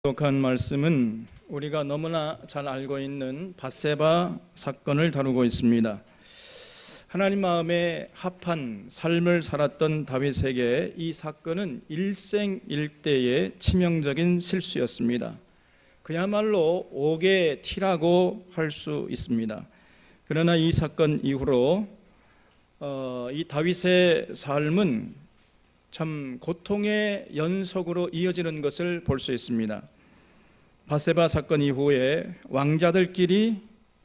독한 말씀은 우리가 너무나 잘 알고 있는 밧세바 사건을 다루고 있습니다. 하나님 마음에 합한 삶을 살았던 다윗에게 이 사건은 일생일대의 치명적인 실수였습니다. 그야말로 옥의 티라고 할 수 있습니다. 그러나 이 사건 이후로 이 다윗의 삶은 참 고통의 연속으로 이어지는 것을 볼 수 있습니다. 밧세바 사건 이후에 왕자들끼리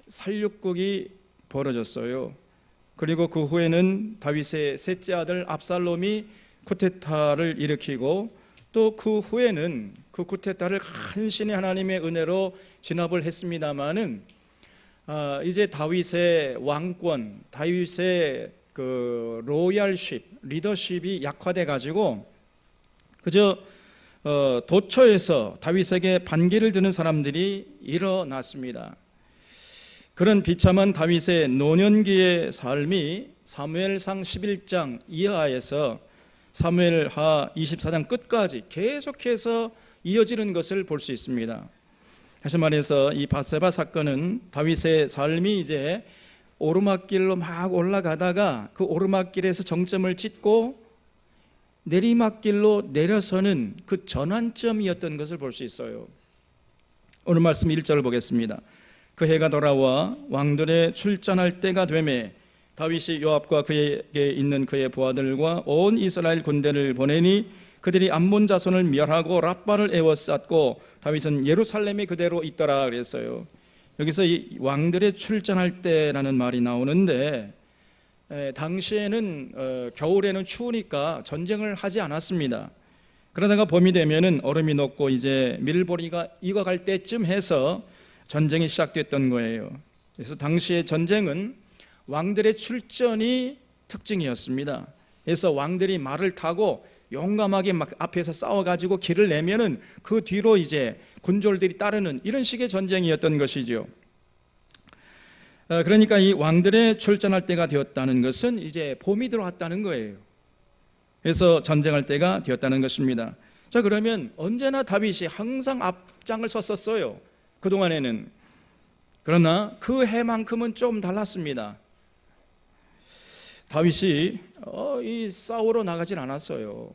살육극이 벌어졌어요. 그리고 그 후에는 다윗의 셋째 아들 압살롬이 쿠데타를 일으키고 또 그 후에는 그 쿠데타를 간신히 하나님의 은혜로 진압을 했습니다마는 이제 다윗의 왕권, 다윗의 그 로얄십, 리더십이 약화돼 가지고 그저 도처에서 다윗에게 반기를 드는 사람들이 일어났습니다. 그런 비참한 다윗의 노년기의 삶이 사무엘상 11장 이하에서 사무엘하 24장 끝까지 계속해서 이어지는 것을 볼 수 있습니다. 다시 말해서 이 밧세바 사건은 다윗의 삶이 이제 오르막길로 막 올라가다가 그 오르막길에서 정점을 찍고 내리막길로 내려서는 그 전환점이었던 것을 볼 수 있어요. 오늘 말씀 1절을 보겠습니다. 그 해가 돌아와 왕들의 출전할 때가 되매 다윗이 요압과 그에게 있는 그의 부하들과 온 이스라엘 군대를 보내니 그들이 암몬 자손을 멸하고 랍바를 에워쌌고 다윗은 예루살렘에 그대로 있더라 그랬어요. 여기서 이 왕들의 출전할 때라는 말이 나오는데 당시에는 겨울에는 추우니까 전쟁을 하지 않았습니다. 그러다가 봄이 되면은 얼음이 녹고 이제 밀보리가 익어갈 때쯤 해서 전쟁이 시작됐던 거예요. 그래서 당시의 전쟁은 왕들의 출전이 특징이었습니다. 그래서 왕들이 말을 타고 용감하게 막 앞에서 싸워가지고 길을 내면은 그 뒤로 이제 군졸들이 따르는 이런 식의 전쟁이었던 것이죠. 그러니까 이 왕들의 출전할 때가 되었다는 것은 이제 봄이 들어왔다는 거예요. 그래서 전쟁할 때가 되었다는 것입니다. 자, 그러면 언제나 다윗이 항상 앞장을 섰었어요. 그동안에는. 그러나 그 해만큼은 좀 달랐습니다. 다윗이 이 싸우러 나가진 않았어요.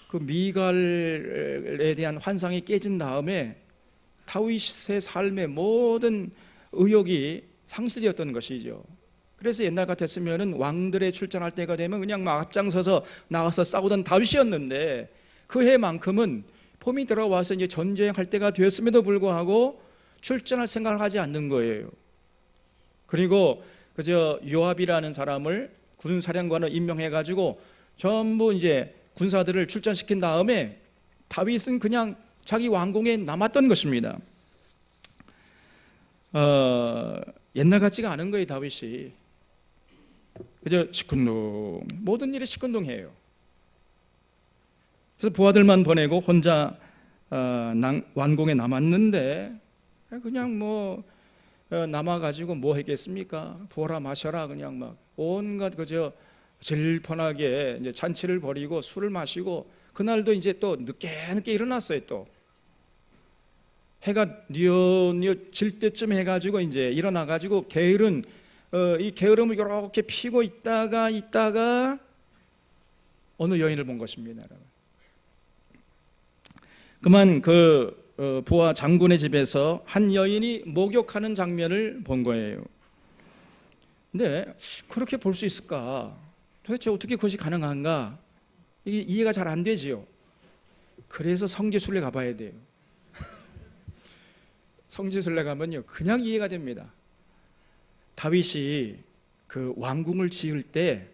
그 미갈에 대한 환상이 깨진 다음에 다윗의 삶의 모든 의욕이 상실되었던 것이죠. 그래서 옛날 같았으면은 왕들의 출전할 때가 되면 그냥 막 앞장서서 나가서 싸우던 다윗이었는데 그 해만큼은 봄이 들어와서 이제 전쟁할 때가 되었음에도 불구하고 출전할 생각을 하지 않는 거예요. 그리고 그저 요압이라는 사람을 군사령관을 임명해 가지고 전부 이제 군사들을 출전시킨 다음에 다윗은 그냥 자기 왕궁에 남았던 것입니다. 옛날 같지가 않은 거예요. 다윗이 그저 시큰둥, 모든 일에 시큰둥해요. 그래서 부하들만 보내고 혼자 왕궁에 남았는데 그냥 뭐 남아가지고 뭐 했겠습니까? 부어라 마셔라 그냥 막 온갖 그저 질펀하게 이제 잔치를 벌이고 술을 마시고 그날도 이제 또 늦게 일어났어요. 또 해가 뉘어뉘어 질 때쯤 해가지고 이제 일어나가지고 게으른 이 게으름을 이렇게 피고 있다가 어느 여인을 본 것입니다. 그만 그 부하 장군의 집에서 한 여인이 목욕하는 장면을 본 거예요. 근데 그렇게 볼 수 있을까? 도대체 어떻게 그것이 가능한가? 이게 이해가 잘 안 되지요. 그래서 성지순례 가봐야 돼요. 성지순례 가면요 그냥 이해가 됩니다. 다윗이 그 왕궁을 지을 때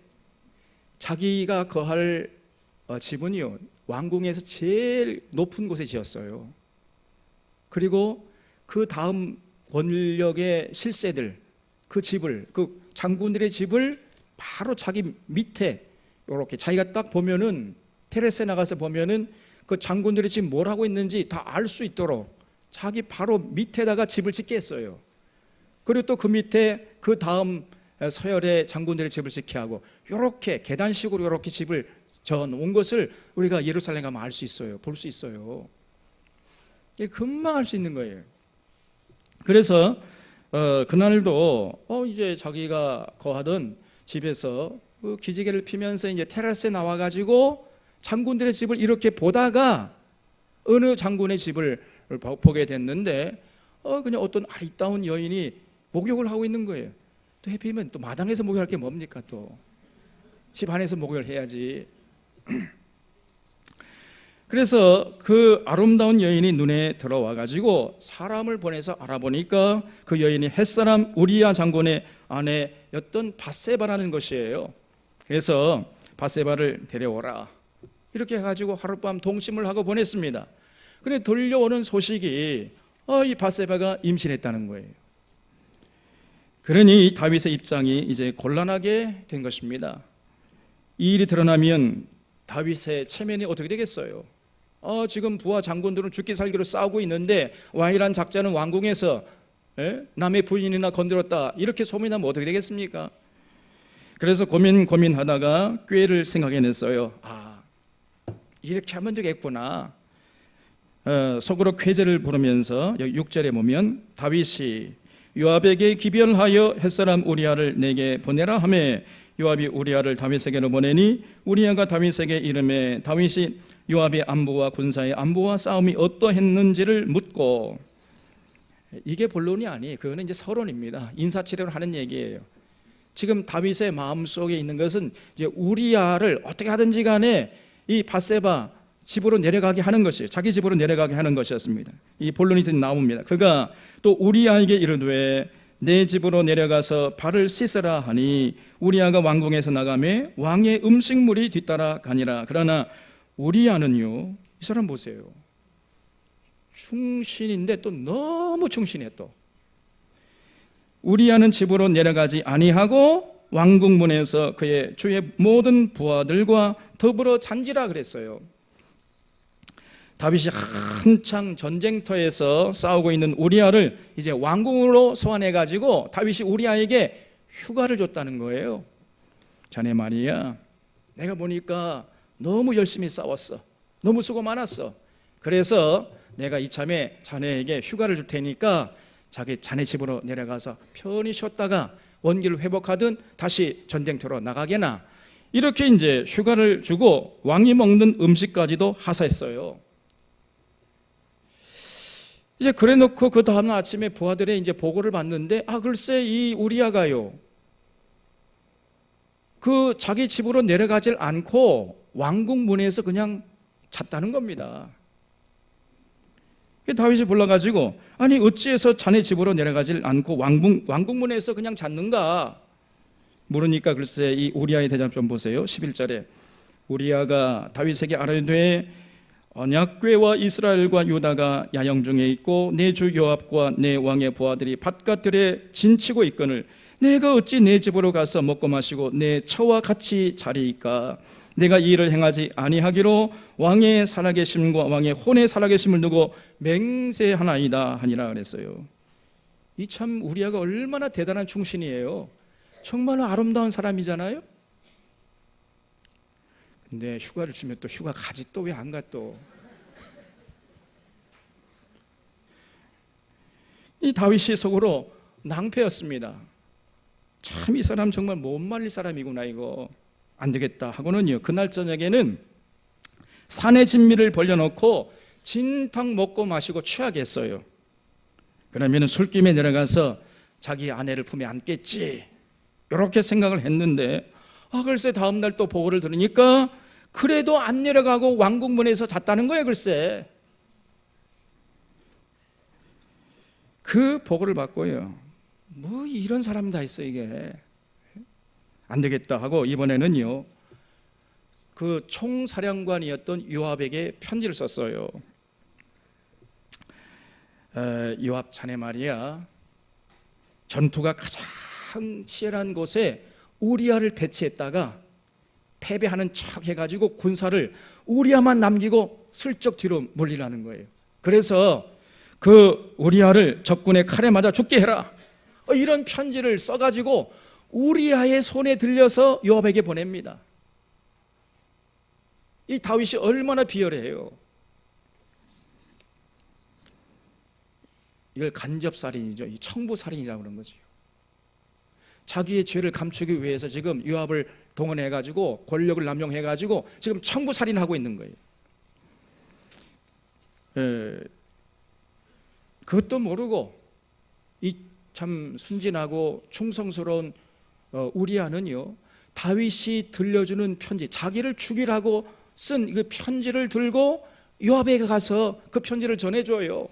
자기가 거할 집은요 왕궁에서 제일 높은 곳에 지었어요. 그리고 그 다음 권력의 실세들 그 집을 그 장군들의 집을 바로 자기 밑에 이렇게 자기가 딱 보면은 테레스에 나가서 보면은 그 장군들이 지금 뭘 하고 있는지 다 알 수 있도록 자기 바로 밑에다가 집을 짓게 했어요. 그리고 또 그 밑에 그 다음 서열의 장군들의 집을 짓게 하고 이렇게 계단식으로 이렇게 집을 져 놓은 것을 우리가 예루살렘 가면 알 수 있어요. 볼 수 있어요. 이게 금방 할 수 있는 거예요. 그래서 그날도 이제 자기가 거하던 집에서 그 기지개를 피면서 이제 테라스에 나와가지고 장군들의 집을 이렇게 보다가 어느 장군의 집을 보게 됐는데 그냥 어떤 아리따운 여인이 목욕을 하고 있는 거예요. 또 해피면 또 마당에서 목욕할 게 뭡니까? 또 집 안에서 목욕을 해야지. 그래서 그 아름다운 여인이 눈에 들어와 가지고 사람을 보내서 알아보니까 그 여인이 햇사람 우리야 장군의 아내였던 밧세바라는 것이에요. 그래서 밧세바를 데려오라 이렇게 해가지고 하룻밤 동침을 하고 보냈습니다. 그런데 들려오는 소식이 이 밧세바가 임신했다는 거예요. 그러니 다윗의 입장이 이제 곤란하게 된 것입니다. 이 일이 드러나면 다윗의 체면이 어떻게 되겠어요? 지금 부하 장군들은 죽기 살기로 싸우고 있는데 왕이란 작자는 왕궁에서 남의 부인이나 건드렸다 이렇게 소문이 나면 어떻게 되겠습니까? 그래서 고민하다가 꾀를 생각해냈어요. 이렇게 하면 되겠구나. 속으로 쾌제를 부르면서 6절에 보면 다윗이 요압에게 기변하여 햇사람 우리아를 내게 보내라 하매 요압이 우리아를 다윗에게로 보내니 우리아가 다윗에게 이르매 다윗이 요압의 안부와 군사의 안부와 싸움이 어떠했는지를 묻고, 이게 본론이 아니에요. 그거는 이제 서론입니다. 인사치레를 하는 얘기예요. 지금 다윗의 마음속에 있는 것은 이제 우리아를 어떻게 하든지 간에 이 밧세바 집으로 내려가게 하는 것이에요. 자기 집으로 내려가게 하는 것이었습니다. 이 본론이 나옵니다. 그가 또 우리아에게 이르되 내 집으로 내려가서 발을 씻으라 하니 우리아가 왕궁에서 나가매 왕의 음식물이 뒤따라 가니라. 그러나 우리아는요, 이 사람 보세요. 충신인데 또 너무 충신해. 또 우리아는 집으로 내려가지 아니하고 왕궁문에서 그의 주의 모든 부하들과 더불어 잔지라 그랬어요. 다윗이 한창 전쟁터에서 싸우고 있는 우리아를 이제 왕궁으로 소환해 가지고 다윗이 우리아에게 휴가를 줬다는 거예요. 자네 말이야, 내가 보니까 너무 열심히 싸웠어. 너무 수고 많았어. 그래서 내가 이참에 자네에게 휴가를 줄 테니까 자네 집으로 내려가서 편히 쉬었다가 원기를 회복하든 다시 전쟁터로 나가게나. 이렇게 이제 휴가를 주고 왕이 먹는 음식까지도 하사했어요. 이제 그래 놓고 그 다음 아침에 부하들의 이제 보고를 받는데 글쎄 이 우리아가요, 그 자기 집으로 내려가질 않고 왕궁 문에서 그냥 잤다는 겁니다. 다윗이 불러가지고 아니 어찌해서 자네 집으로 내려가질 않고 왕궁 문에서 그냥 잤는가 물으니까 글쎄 이 우리아의 대답 좀 보세요. 11절에 우리아가 다윗에게 아뢰되 언약궤와 이스라엘과 유다가 야영 중에 있고 내 주 요압과 내 왕의 부하들이 바깥들에 진치고 있거늘 내가 어찌 내 집으로 가서 먹고 마시고 내 처와 같이 자리이까. 내가 이 일을 행하지 아니하기로 왕의 살아계심과 왕의 혼의 살아계심을 두고 맹세하나이다 하니라 그랬어요. 이 참 우리아가 얼마나 대단한 충신이에요. 정말 아름다운 사람이잖아요. 근데 휴가를 주면 또 휴가 가지 또 왜 안 가 또. 이 다윗이 속으로 낭패였습니다. 참 이 사람 정말 못 말릴 사람이구나. 이거 안 되겠다 하고는요, 그날 저녁에는 산의 진미를 벌려놓고 진탕 먹고 마시고 취하게 했어요. 그러면 술김에 내려가서 자기 아내를 품에 안겠지 이렇게 생각을 했는데 글쎄 다음날 또 보고를 들으니까 그래도 안 내려가고 왕궁문에서 잤다는 거예요. 글쎄 그 보고를 받고요, 뭐 이런 사람 다 있어. 이게 안 되겠다 하고 이번에는요 그 총사령관이었던 요압에게 편지를 썼어요. 요압 자네 말이야, 전투가 가장 치열한 곳에 우리아를 배치했다가 패배하는 척 해가지고 군사를 우리아만 남기고 슬쩍 뒤로 물리라는 거예요. 그래서 그 우리아를 적군의 칼에 맞아 죽게 해라. 이런 편지를 써가지고 우리아의 손에 들려서 요압에게 보냅니다. 이 다윗이 얼마나 비열해요. 이걸 간접살인이죠. 이 청부살인이라고 그러는 거죠. 자기의 죄를 감추기 위해서 지금 요압을 동원해가지고 권력을 남용해가지고 지금 청부살인하고 있는 거예요. 그것도 모르고 이 참 순진하고 충성스러운 우리아는요, 다윗이 들려주는 편지, 자기를 죽이라고 쓴 그 편지를 들고 요압에게 가서 그 편지를 전해줘요.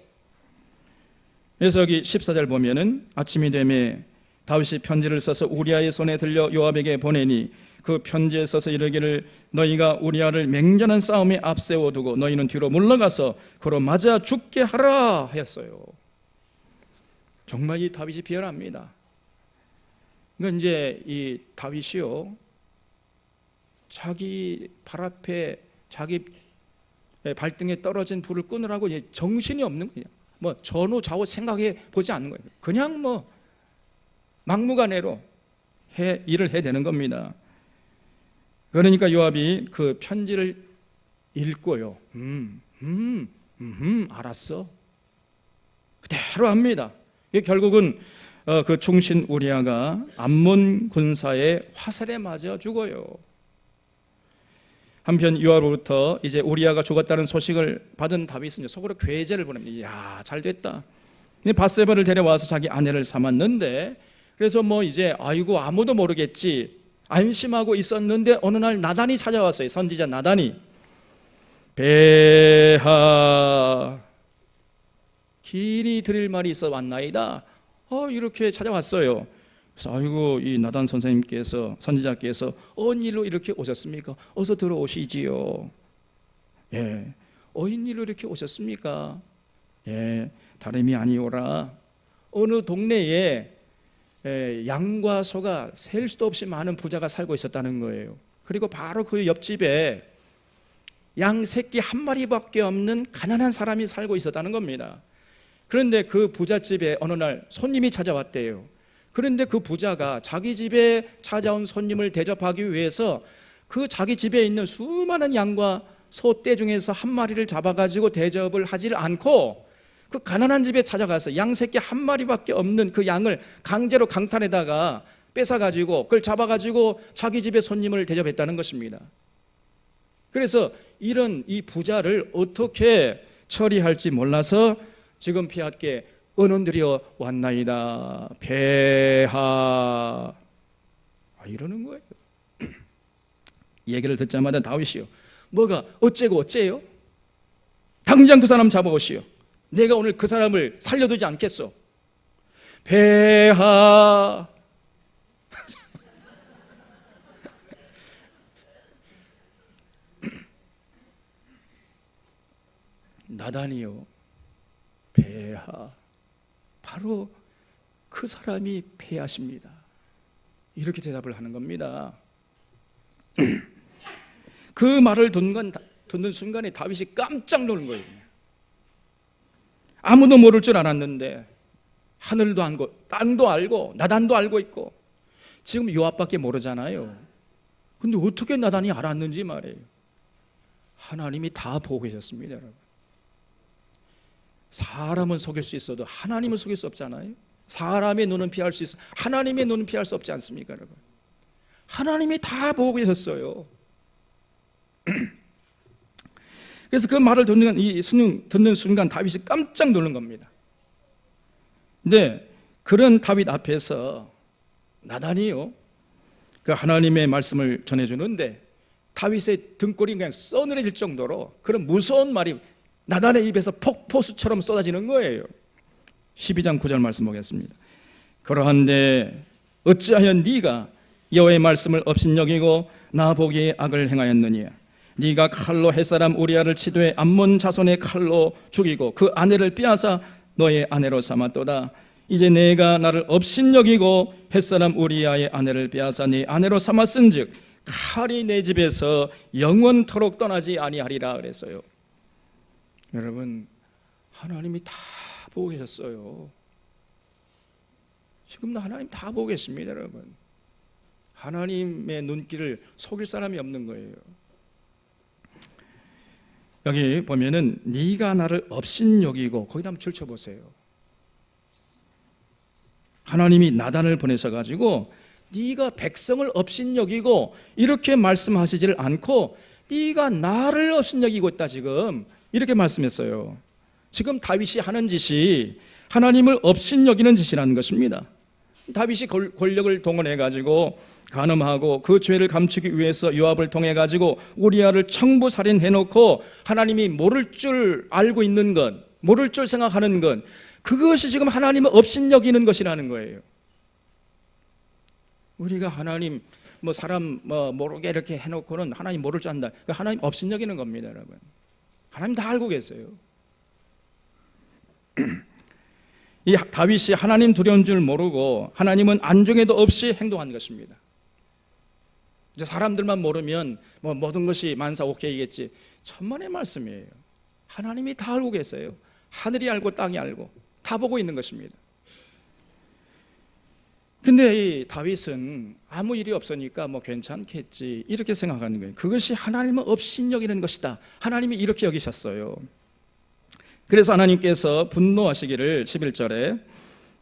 그래서 여기 14절 보면은 아침이 되매 다윗이 편지를 써서 우리아의 손에 들려 요압에게 보내니 그 편지에 써서 이르기를 너희가 우리아를 맹렬한 싸움에 앞세워 두고 너희는 뒤로 물러가서 그로 맞아 죽게 하라 하였어요. 정말 이 다윗이 비열합니다. 그러니까 이제 이 다윗이요, 자기 발 앞에 자기 발등에 떨어진 불을 끄느라고 정신이 없는 거예요. 뭐 전후 좌우 생각해 보지 않는 거예요. 그냥 뭐 막무가내로 일을 해야 되는 겁니다. 그러니까 요압이 그 편지를 읽고요, 알았어, 그대로 합니다. 결국은 그 충신 우리아가 암몬 군사의 화살에 맞아 죽어요. 한편 요압으로부터 이제 우리아가 죽었다는 소식을 받은 다윗은 속으로 괴제를 보냅니다. 야, 잘 됐다. 밧세바를 데려와서 자기 아내를 삼았는데, 그래서 뭐 이제 아이고 아무도 모르겠지 안심하고 있었는데 어느 날 나단이 찾아왔어요. 선지자 나단이. 배하, 길이 드릴 말이 있어 왔나이다. 이렇게 찾아왔어요. 그래서 아이고 이 나단 선생님께서, 선지자께서 어느 일로 이렇게 오셨습니까? 어서 들어오시지요. 예, 어인 일로 이렇게 오셨습니까? 예, 다름이 아니오라. 어느 동네에 양과 소가 셀 수도 없이 많은 부자가 살고 있었다는 거예요. 그리고 바로 그 옆집에 양 새끼 한 마리밖에 없는 가난한 사람이 살고 있었다는 겁니다. 그런데 그 부잣집에 어느 날 손님이 찾아왔대요. 그런데 그 부자가 자기 집에 찾아온 손님을 대접하기 위해서 그 자기 집에 있는 수많은 양과 소떼 중에서 한 마리를 잡아가지고 대접을 하지를 않고 그 가난한 집에 찾아가서 양 새끼 한 마리밖에 없는 그 양을 강제로 강탄에다가 뺏어가지고 그걸 잡아가지고 자기 집에 손님을 대접했다는 것입니다. 그래서 이런 이 부자를 어떻게 처리할지 몰라서 지금 피하께 은원들이여 왔나이다. 배하, 이러는 거예요. 이 얘기를 듣자마자 다윗이요, 뭐가 어째고 어째요? 당장 그 사람 잡아오시오. 내가 오늘 그 사람을 살려두지 않겠소. 배하. 나단이요, 배하, 바로 그 사람이 패하십니다. 이렇게 대답을 하는 겁니다. 그 말을 듣는 순간에 다윗이 깜짝 놀란 거예요. 아무도 모를 줄 알았는데 하늘도 알고 땅도 알고 나단도 알고 있고 지금 요압밖에 모르잖아요. 근데 어떻게 나단이 알았는지 말이에요. 하나님이 다 보고 계셨습니다, 여러분. 사람은 속일 수 있어도 하나님은 속일 수 없잖아요. 사람의 눈은 피할 수 있어, 하나님의 눈은 피할 수 없지 않습니까, 여러분? 하나님이 다 보고 계셨어요. 그래서 그 말을 듣는 순간 다윗이 깜짝 놀란 겁니다. 근데 그런 다윗 앞에서 나단이요, 그 하나님의 말씀을 전해주는데 다윗의 등골이 그냥 서늘해질 정도로 그런 무서운 말이 나단의 입에서 폭포수처럼 쏟아지는 거예요. 12장 9절 말씀 보겠습니다. 그러한데 어찌하여 네가 여호와의 말씀을 업신여기고 나 보기에 악을 행하였느냐? 네가 칼로 햇사람 우리아를 치되 암몬 자손의 칼로 죽이고 그 아내를 빼앗아 너의 아내로 삼았도다. 이제 내가 나를 업신여기고 햇사람 우리아의 아내를 빼앗아 네 아내로 삼았은즉 칼이 내 집에서 영원토록 떠나지 아니하리라 그랬어요. 여러분, 하나님이 다 보고 계셨어요. 지금도 하나님 다 보고 계십니다, 여러분. 하나님의 눈길을 속일 사람이 없는 거예요. 여기 보면은 네가 나를 업신여기고, 거기다 한번 줄쳐보세요. 하나님이 나단을 보내셔 가지고 네가 백성을 업신여기고 이렇게 말씀하시지를 않고 네가 나를 업신여기고 있다 지금 이렇게 말씀했어요. 지금 다윗이 하는 짓이 하나님을 업신여기는 짓이라는 것입니다. 다윗이 권력을 동원해 가지고 간음하고 그 죄를 감추기 위해서 요압을 통해 가지고 우리아를 청부살인해 놓고 하나님이 모를 줄 알고 있는 것, 모를 줄 생각하는 것, 그것이 지금 하나님을 업신여기는 것이라는 거예요. 우리가 하나님 사람 모르게 이렇게 해놓고는 하나님 모를 줄 안다. 하나님 업신여기는 겁니다, 여러분. 하나님 다 알고 계세요. 이 다윗이 하나님 두려운 줄 모르고 하나님은 안중에도 없이 행동한 것입니다. 이제 사람들만 모르면 모든 것이 만사오케이겠지. 천만의 말씀이에요. 하나님이 다 알고 계세요. 하늘이 알고 땅이 알고 다 보고 있는 것입니다. 근데 이 다윗은 아무 일이 없으니까 괜찮겠지 이렇게 생각하는 거예요. 그것이 하나님은 업신여기는 것이다. 하나님이 이렇게 여기셨어요. 그래서 하나님께서 분노하시기를 11절에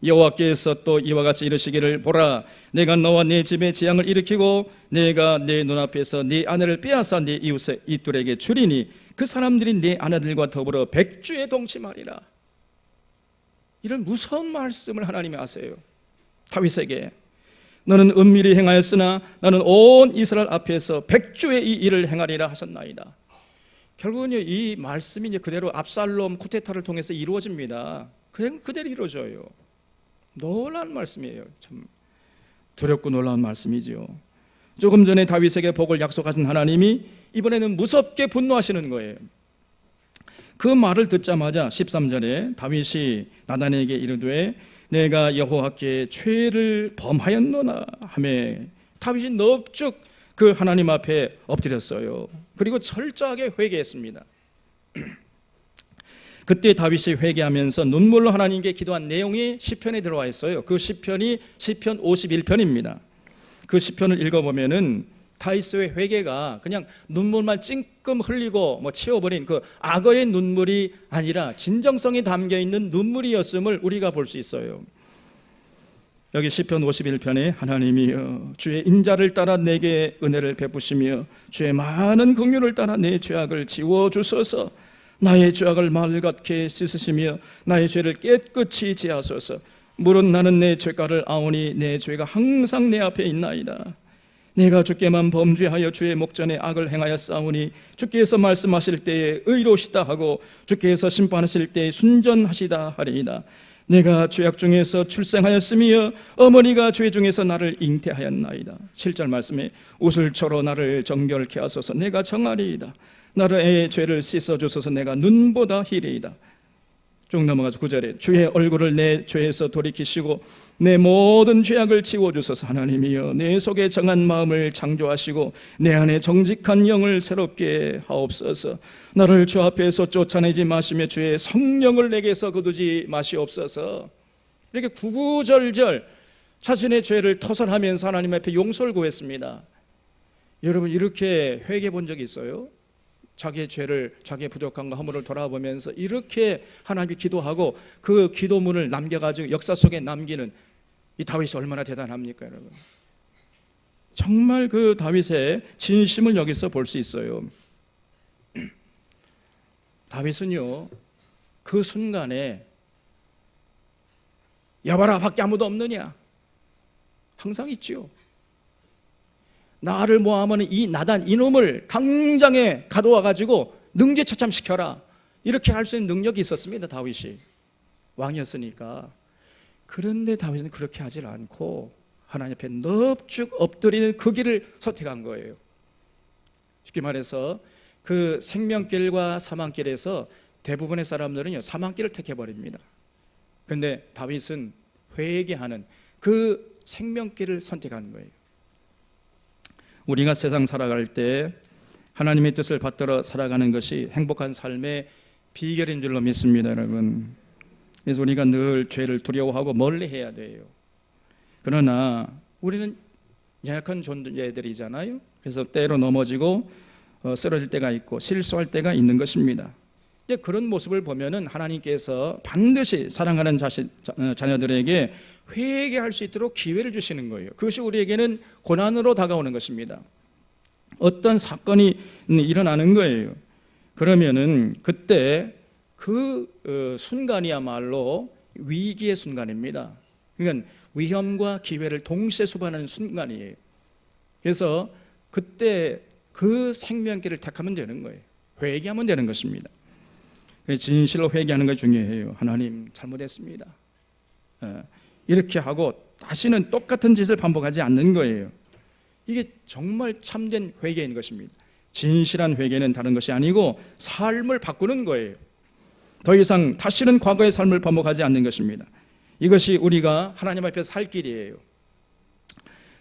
여호와께서 또 이와 같이 이르시기를 보라 내가 너와 네 집에 재앙을 일으키고 내가 네 눈앞에서 네 아내를 빼앗아 네 이웃의 이둘에게 주리니 그 사람들이 네 아내들과 더불어 백주에 동침하리라. 이런 무서운 말씀을 하나님이 하세요. 다윗에게 너는 은밀히 행하였으나 나는 온 이스라엘 앞에서 백주의 이 일을 행하리라 하셨나이다. 결국은 이 말씀이 이제 그대로 압살롬 쿠데타를 통해서 이루어집니다. 그대로 이루어져요. 놀라운 말씀이에요. 참 두렵고 놀라운 말씀이죠. 조금 전에 다윗에게 복을 약속하신 하나님이 이번에는 무섭게 분노하시는 거예요. 그 말을 듣자마자 13절에 다윗이 나단에게 이르되 내가 여호와께 죄를 범하였노나 하며 다윗이 넙죽 그 하나님 앞에 엎드렸어요. 그리고 철저하게 회개했습니다. 그때 다윗이 회개하면서 눈물로 하나님께 기도한 내용이 시편에 들어와 있어요. 그 시편이 시편 51편입니다. 그 시편을 읽어보면은 다윗의 회개가 그냥 눈물만 찔끔 흘리고 치워버린 그 악어의 눈물이 아니라 진정성이 담겨있는 눈물이었음을 우리가 볼 수 있어요. 여기 시편 51편에 하나님이여 주의 인자를 따라 내게 은혜를 베푸시며 주의 많은 긍휼을 따라 내 죄악을 지워주소서. 나의 죄악을 맑게 씻으시며 나의 죄를 깨끗이 제하소서. 물은 나는 내 죄가를 아오니 내 죄가 항상 내 앞에 있나이다. 내가 주께만 범죄하여 주의 목전에 악을 행하였사오니 주께서 말씀하실 때에 의로우시다 하고 주께서 심판하실 때에 순전하시다 하리이다. 내가 죄악 중에서 출생하였으며 어머니가 죄 중에서 나를 잉태하였나이다. 7절 말씀에 우슬초로 나를 정결케 하소서. 내가 정하리이다. 나의 죄를 씻어주소서. 내가 눈보다 희리이다. 쭉 넘어가서 9절에 주의 얼굴을 내 죄에서 돌이키시고 내 모든 죄악을 지워주소서. 하나님이여 내 속에 정한 마음을 창조하시고 내 안에 정직한 영을 새롭게 하옵소서. 나를 주 앞에서 쫓아내지 마시며 주의 성령을 내게서 거두지 마시옵소서. 이렇게 구구절절 자신의 죄를 터설하면서 하나님 앞에 용서를 구했습니다. 여러분 이렇게 회개해 본 적이 있어요? 자기의 죄를, 자기의 부족함과 허물을 돌아보면서 이렇게 하나님께 기도하고 그 기도문을 남겨가지고 역사 속에 남기는 이 다윗이 얼마나 대단합니까, 여러분? 정말 그 다윗의 진심을 여기서 볼 수 있어요. 다윗은요, 그 순간에 여봐라, 밖에 아무도 없느냐? 항상 있지요. 나를 모함하는 이 나단 이놈을 당장에 가둬와 가지고 능지처참시켜라. 이렇게 할 수 있는 능력이 있었습니다. 다윗이 왕이었으니까. 그런데 다윗은 그렇게 하질 않고 하나님 앞에 넙죽 엎드리는 그 길을 선택한 거예요. 쉽게 말해서 그 생명길과 사망길에서 대부분의 사람들은요 사망길을 택해버립니다. 그런데 다윗은 회개하는 그 생명길을 선택하는 거예요. 우리가 세상 살아갈 때 하나님의 뜻을 받들어 살아가는 것이 행복한 삶의 비결인 줄로 믿습니다, 여러분. 그래서 우리가 늘 죄를 두려워하고 멀리해야 돼요. 그러나 우리는 연약한 존재들이잖아요. 그래서 때로 넘어지고 쓰러질 때가 있고 실수할 때가 있는 것입니다. 이제 그런 모습을 보면은 하나님께서 반드시 사랑하는 자녀들에게 회개할 수 있도록 기회를 주시는 거예요. 그것이 우리에게는 고난으로 다가오는 것입니다. 어떤 사건이 일어나는 거예요. 그러면은 그때 그 순간이야말로 위기의 순간입니다. 그러니까 위험과 기회를 동시에 수반하는 순간이에요. 그래서 그때 그 생명길을 택하면 되는 거예요. 회개하면 되는 것입니다. 진실로 회개하는 것이 중요해요. 하나님 잘못했습니다. 이렇게 하고 다시는 똑같은 짓을 반복하지 않는 거예요. 이게 정말 참된 회개인 것입니다. 진실한 회개는 다른 것이 아니고 삶을 바꾸는 거예요. 더 이상 다시는 과거의 삶을 반복하지 않는 것입니다. 이것이 우리가 하나님 앞에서 살 길이에요.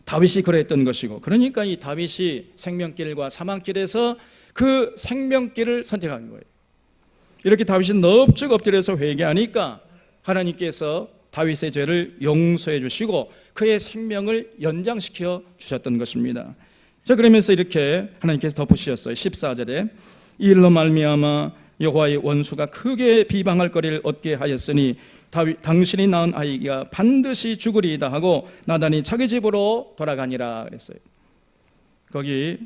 다윗이 그랬던 것이고, 그러니까 이 다윗이 생명길과 사망길에서 그 생명길을 선택한 거예요. 이렇게 다윗이 넙죽 엎드려서 회개하니까 하나님께서 다윗의 죄를 용서해 주시고 그의 생명을 연장시켜 주셨던 것입니다. 자, 그러면서 이렇게 하나님께서 덧붙이셨어요. 14절에 이 일로 말미암아 여호와의 원수가 크게 비방할 거리를 얻게 하였으니 당신이 낳은 아이가 반드시 죽으리이다 하고 나단이 자기 집으로 돌아가니라 그랬어요. 거기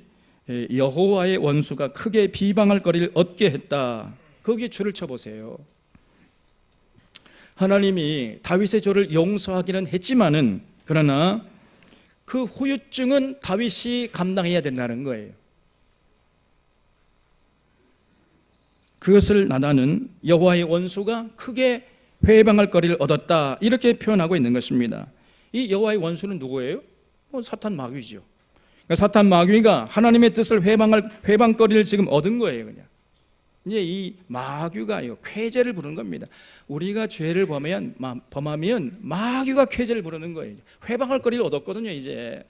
여호와의 원수가 크게 비방할 거리를 얻게 했다. 거기에 줄을 쳐보세요. 하나님이 다윗의 죄를 용서하기는 했지만은 그러나 그 후유증은 다윗이 감당해야 된다는 거예요. 그것을 나단은 여호와의 원수가 크게 회방할 거리를 얻었다 이렇게 표현하고 있는 것입니다. 이 여호와의 원수는 누구예요? 사탄 마귀죠. 그러니까 사탄 마귀가 하나님의 뜻을 회방거리를 지금 얻은 거예요. 그냥 이제 이 마귀가요 쾌재를 부르는 겁니다. 우리가 죄를 범하면 마귀가 쾌재를 부르는 거예요. 회방할 거리를 얻었거든요. 이제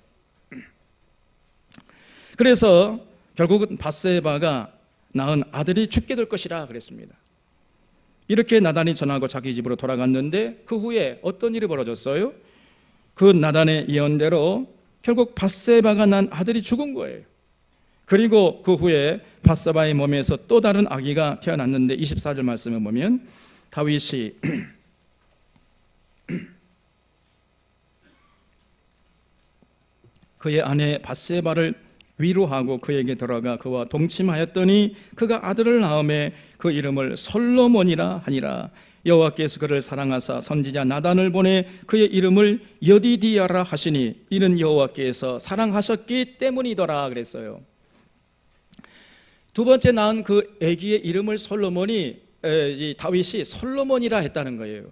그래서 결국은 밧세바가 낳은 아들이 죽게 될 것이라 그랬습니다. 이렇게 나단이 전하고 자기 집으로 돌아갔는데 그 후에 어떤 일이 벌어졌어요? 그 나단의 예언대로 결국 밧세바가 난 아들이 죽은 거예요. 그리고 그 후에 밧세바의 몸에서 또 다른 아기가 태어났는데 24절 말씀을 보면 다윗이 그의 아내 밧세바를 위로하고 그에게 들어가 그와 동침하였더니 그가 아들을 낳음에 그 이름을 솔로몬이라 하니라. 여호와께서 그를 사랑하사 선지자 나단을 보내 그의 이름을 여디디아라 하시니 이는 여호와께서 사랑하셨기 때문이더라 그랬어요. 두 번째 낳은 그 아기의 이름을 다윗이 솔로몬이라 했다는 거예요.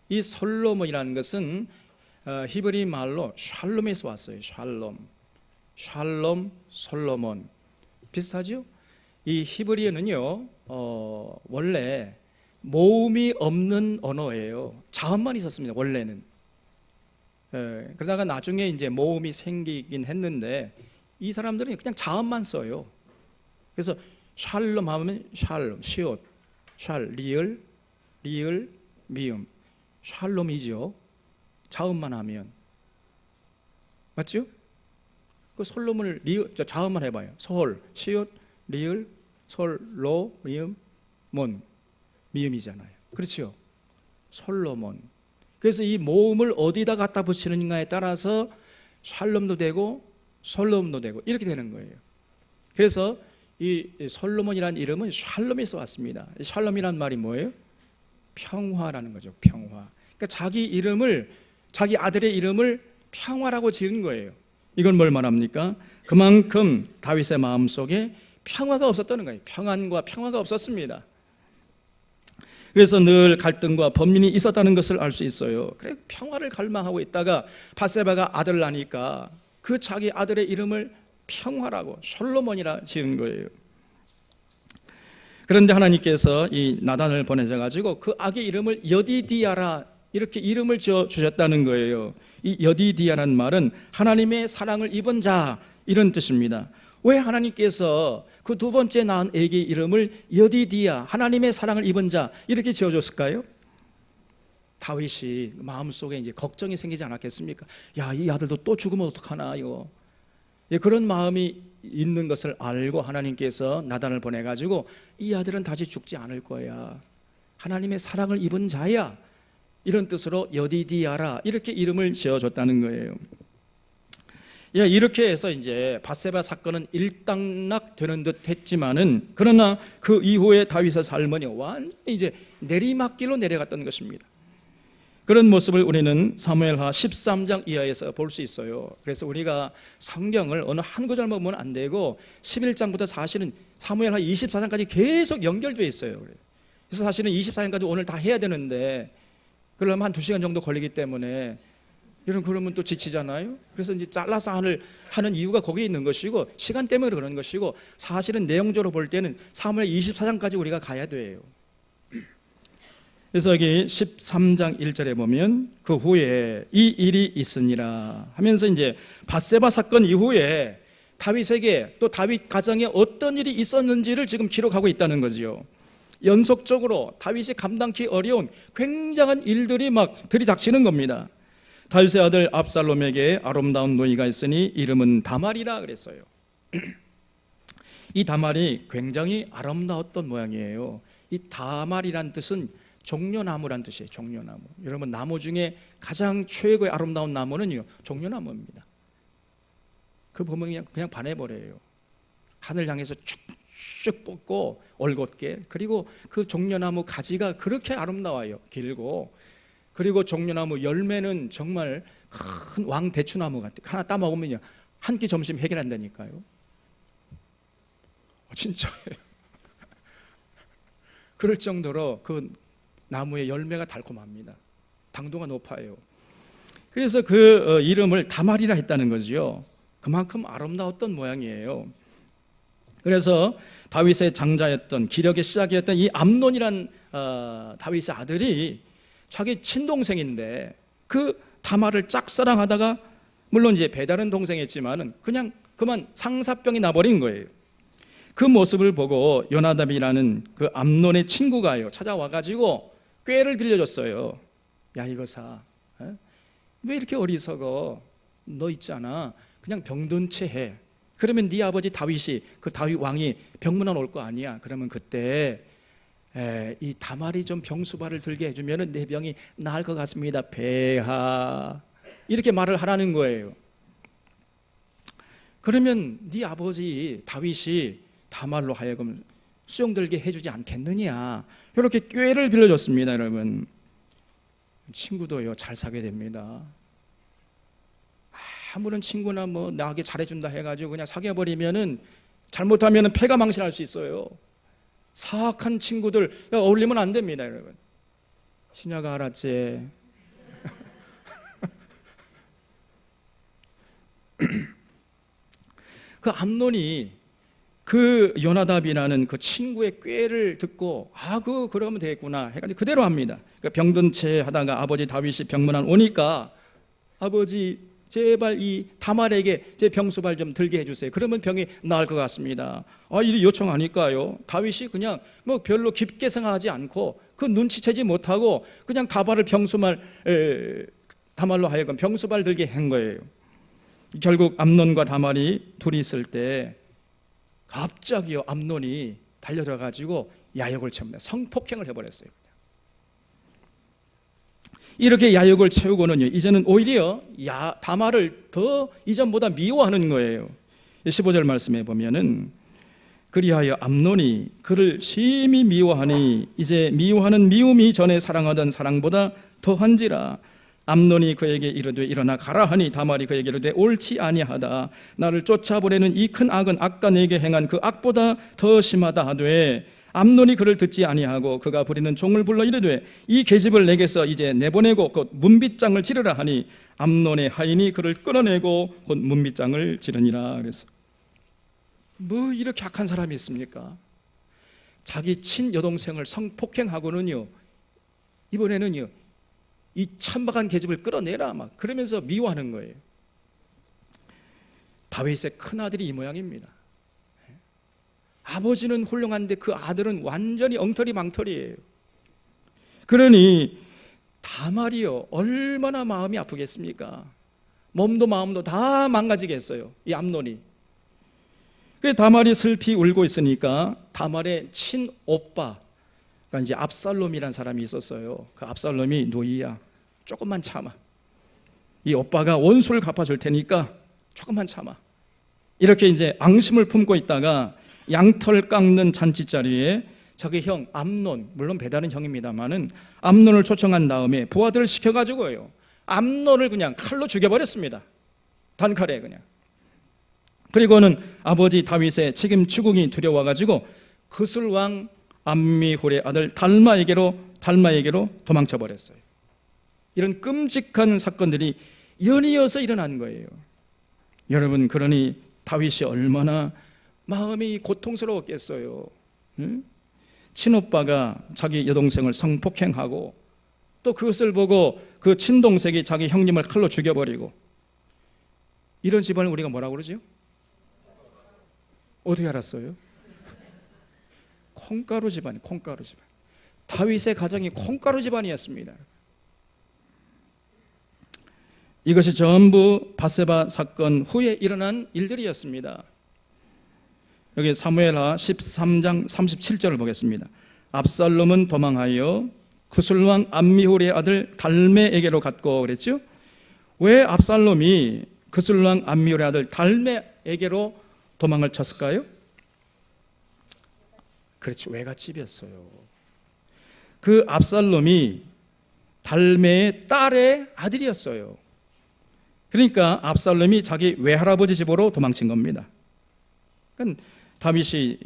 이 솔로몬이라는 것은 히브리 말로 샬롬에서 왔어요. 샬롬, 솔로몬 비슷하죠? 이 히브리어는요 원래 모음이 없는 언어예요. 자음만 있었습니다. 원래는. 그러다가 나중에 이제 모음이 생기긴 했는데 이 사람들은 그냥 자음만 써요. 그래서 샬롬 하면 샬롬, 시옷, 리을, 미음, 샬롬이죠. 자음만 하면 맞죠? 그 솔로몬을 자음만 해봐요. 솔, 시옷, 리을, 솔, 로, 미음, 몬, 미음이잖아요. 그렇죠? 솔로몬. 그래서 이 모음을 어디다 갖다 붙이느냐에 따라서 샬롬도 되고 솔로몬도 되고 이렇게 되는 거예요. 그래서 이 솔로몬이라는 이름은 샬롬에서 왔습니다. 샬롬이란 말이 뭐예요? 평화라는 거죠. 평화. 그러니까 자기 아들의 이름을 평화라고 지은 거예요. 이건 뭘 말합니까? 그만큼 다윗의 마음속에 평화가 없었다는 거예요. 평안과 평화가 없었습니다. 그래서 늘 갈등과 번민이 있었다는 것을 알 수 있어요. 그래 평화를 갈망하고 있다가 밧세바가 아들을 낳으니까 그 자기 아들의 이름을 평화라고 솔로몬이라 지은 거예요. 그런데 하나님께서 이 나단을 보내셔 가지고 그 아기 이름을 여디디아라 이렇게 이름을 지어 주셨다는 거예요. 이 여디디아라는 말은 하나님의 사랑을 입은 자 이런 뜻입니다. 왜 하나님께서 그 두 번째 낳은 아기 이름을 여디디아 하나님의 사랑을 입은 자 이렇게 지어줬을까요? 다윗이 마음속에 이제 걱정이 생기지 않았겠습니까? 야, 이 아들도 또 죽으면 어떡하나 이거. 그런 마음이 있는 것을 알고 하나님께서 나단을 보내가지고 이 아들은 다시 죽지 않을 거야, 하나님의 사랑을 입은 자야, 이런 뜻으로 여디디아라 이렇게 이름을 지어줬다는 거예요. 이렇게 해서 이제 밧세바 사건은 일단락되는 듯 했지만은, 그러나 그 이후에 다윗의 삶은 완전히 이제 내리막길로 내려갔던 것입니다. 그런 모습을 우리는 사무엘하 13장 이하에서 볼 수 있어요. 그래서 우리가 성경을 어느 한 구절만 보면 안 되고 11장부터 사실은 사무엘하 24장까지 계속 연결되어 있어요. 그래서 사실은 24장까지 오늘 다 해야 되는데 그러려면 한 2시간 정도 걸리기 때문에 그러면 또 지치잖아요. 그래서 이제 잘라서 하는 이유가 거기에 있는 것이고, 시간 때문에 그러는 것이고, 사실은 내용적으로 볼 때는 사무엘 24장까지 우리가 가야 돼요. 그래서 여기 13장 1절에 보면 그 후에 이 일이 있으니라 하면서 이제 밧세바 사건 이후에 다윗에게 또 다윗 가정에 어떤 일이 있었는지를 지금 기록하고 있다는 거지요. 연속적으로 다윗이 감당하기 어려운 굉장한 일들이 막 들이닥치는 겁니다. 다윗의 아들 압살롬에게 아름다운 노이가 있으니 이름은 다말이라 그랬어요. 이 다말이 굉장히 아름다웠던 모양이에요. 이 다말이란 뜻은 종려나무란 뜻이에요. 종려나무. 여러분, 나무 중에 가장 최고의 아름다운 나무는요, 종려나무입니다. 그 보면 그냥 반해버려요. 하늘 향해서 쭉쭉 뻗고 올곧게, 그리고 그 종려나무 가지가 그렇게 아름다워요. 길고, 그리고 종려나무 열매는 정말 큰 왕대추나무 같아요. 하나 따먹으면요 한 끼 점심 해결한다니까요. 진짜예요. 그럴 정도로 그 나무의 열매가 달콤합니다. 당도가 높아요. 그래서 그 이름을 다말이라 했다는 거죠. 그만큼 아름다웠던 모양이에요. 그래서 다윗의 장자였던, 기력의 시작이었던 이 암논이란 다윗의 아들이 자기 친동생인데 그 다말을 짝사랑하다가, 물론 이제 배다른 동생이었지만은 그냥 그만 상사병이 나버린 거예요. 그 모습을 보고 요나답이라는 그 암논의 친구가요 찾아와가지고 꾀를 빌려줬어요. 야, 이거사, 왜 이렇게 어리석어? 너 있잖아, 그냥 병든 채 해. 그러면 네 아버지 다윗이, 그 다윗 왕이 병문안 올 거 아니야. 그러면 그때 이 다말이 좀 병수발을 들게 해주면 내 병이 나을 것 같습니다, 폐하. 이렇게 말을 하라는 거예요. 그러면 네 아버지 다윗이 다말로 하여금 수용들게 해주지 않겠느냐, 이렇게 꾀를 빌려줬습니다. 여러분, 친구도요 잘 사게 됩니다. 아무런 친구나 뭐 나에게 잘해준다 해가지고 그냥 사귀어버리면은 잘못하면은 패가 망신할 수 있어요. 사악한 친구들 어울리면 안 됩니다, 여러분. 신야가 알았지? 그 암논이 그 요나답이라는 그 친구의 꾀를 듣고 그러면 되겠구나 해가지고 그대로 합니다. 그러니까 병든 채 하다가 아버지 다윗이 병문안 오니까, 아버지 제발 이 다말에게 제 병수발 좀 들게 해주세요. 그러면 병이 나을 것 같습니다. 이리 요청하니까요, 다윗이 그냥 뭐 별로 깊게 생각하지 않고 그 눈치채지 못하고 그냥 다말을 다말로 하여금 병수발 들게 한 거예요. 결국 암논과 다말이 둘이 있을 때 갑자기요 암논이 달려들어가지고 야욕을 채웁니다. 성폭행을 해버렸어요. 이렇게 야욕을 채우고는요, 이제는 오히려 다말을 더 이전보다 미워하는 거예요. 15절 말씀에 보면은, 그리하여 암논이 그를 심히 미워하니 이제 미워하는 미움이 전에 사랑하던 사랑보다 더한지라. 암논이 그에게 이르되 일어나 가라 하니 다말이 그에게 이르되 옳지 아니하다. 나를 쫓아보내는 이 큰 악은 아까 내게 행한 그 악보다 더 심하다 하되, 암논이 그를 듣지 아니하고 그가 부리는 종을 불러 이르되 이 계집을 내게서 이제 내보내고 곧 문빗장을 지르라 하니, 암논의 하인이 그를 끌어내고 곧 문빗장을 지르니라. 그래서 뭐 이렇게 악한 사람이 있습니까? 자기 친여동생을 성폭행하고는요, 이번에는요 이 천박한 계집을 끌어내라 막 그러면서 미워하는 거예요. 다윗의 큰아들이 이 모양입니다. 아버지는 훌륭한데 그 아들은 완전히 엉터리 망터리예요. 그러니 다말이요 얼마나 마음이 아프겠습니까? 몸도 마음도 다 망가지겠어요, 이 암논이. 그래서 다말이 슬피 울고 있으니까 다말의 친오빠, 그러니까 이제 압살롬이라는 사람이 있었어요. 그 압살롬이 누이야, 조금만 참아, 이 오빠가 원수를 갚아줄 테니까 조금만 참아, 이렇게 이제 앙심을 품고 있다가 양털 깎는 잔치자리에 자기 형 암논, 물론 배다른 형입니다만은 암논을 초청한 다음에 부하들을 시켜가지고요, 암논을 그냥 칼로 죽여버렸습니다. 단칼에 그냥. 그리고는 아버지 다윗의 책임 추궁이 두려워가지고 그슬 왕 암미훌의 아들 달마에게로 도망쳐 버렸어요. 이런 끔찍한 사건들이 연이어서 일어난 거예요. 여러분, 그러니 다윗이 얼마나 마음이 고통스러웠겠어요. 응? 친오빠가 자기 여동생을 성폭행하고 또 그것을 보고 그 친동생이 자기 형님을 칼로 죽여버리고, 이런 집안을 우리가 뭐라고 그러죠? 어떻게 알았어요? 콩가루 집안, 콩가루 집안. 다윗의 가정이 콩가루 집안이었습니다. 이것이 전부 밧세바 사건 후에 일어난 일들이었습니다. 여기 사무엘하 13장 37절을 보겠습니다. 압살롬은 도망하여 그술 왕 암미훌의 아들 달메에게로 갔고 그랬죠. 왜 압살롬이 그술 왕 암미훌의 아들 달메에게로 도망을 쳤을까요? 그렇지, 외갓집이었어요. 그 압살롬이 달메의 딸의 아들이었어요. 그러니까 압살롬이 자기 외할아버지 집으로 도망친 겁니다. 그러니까 다윗이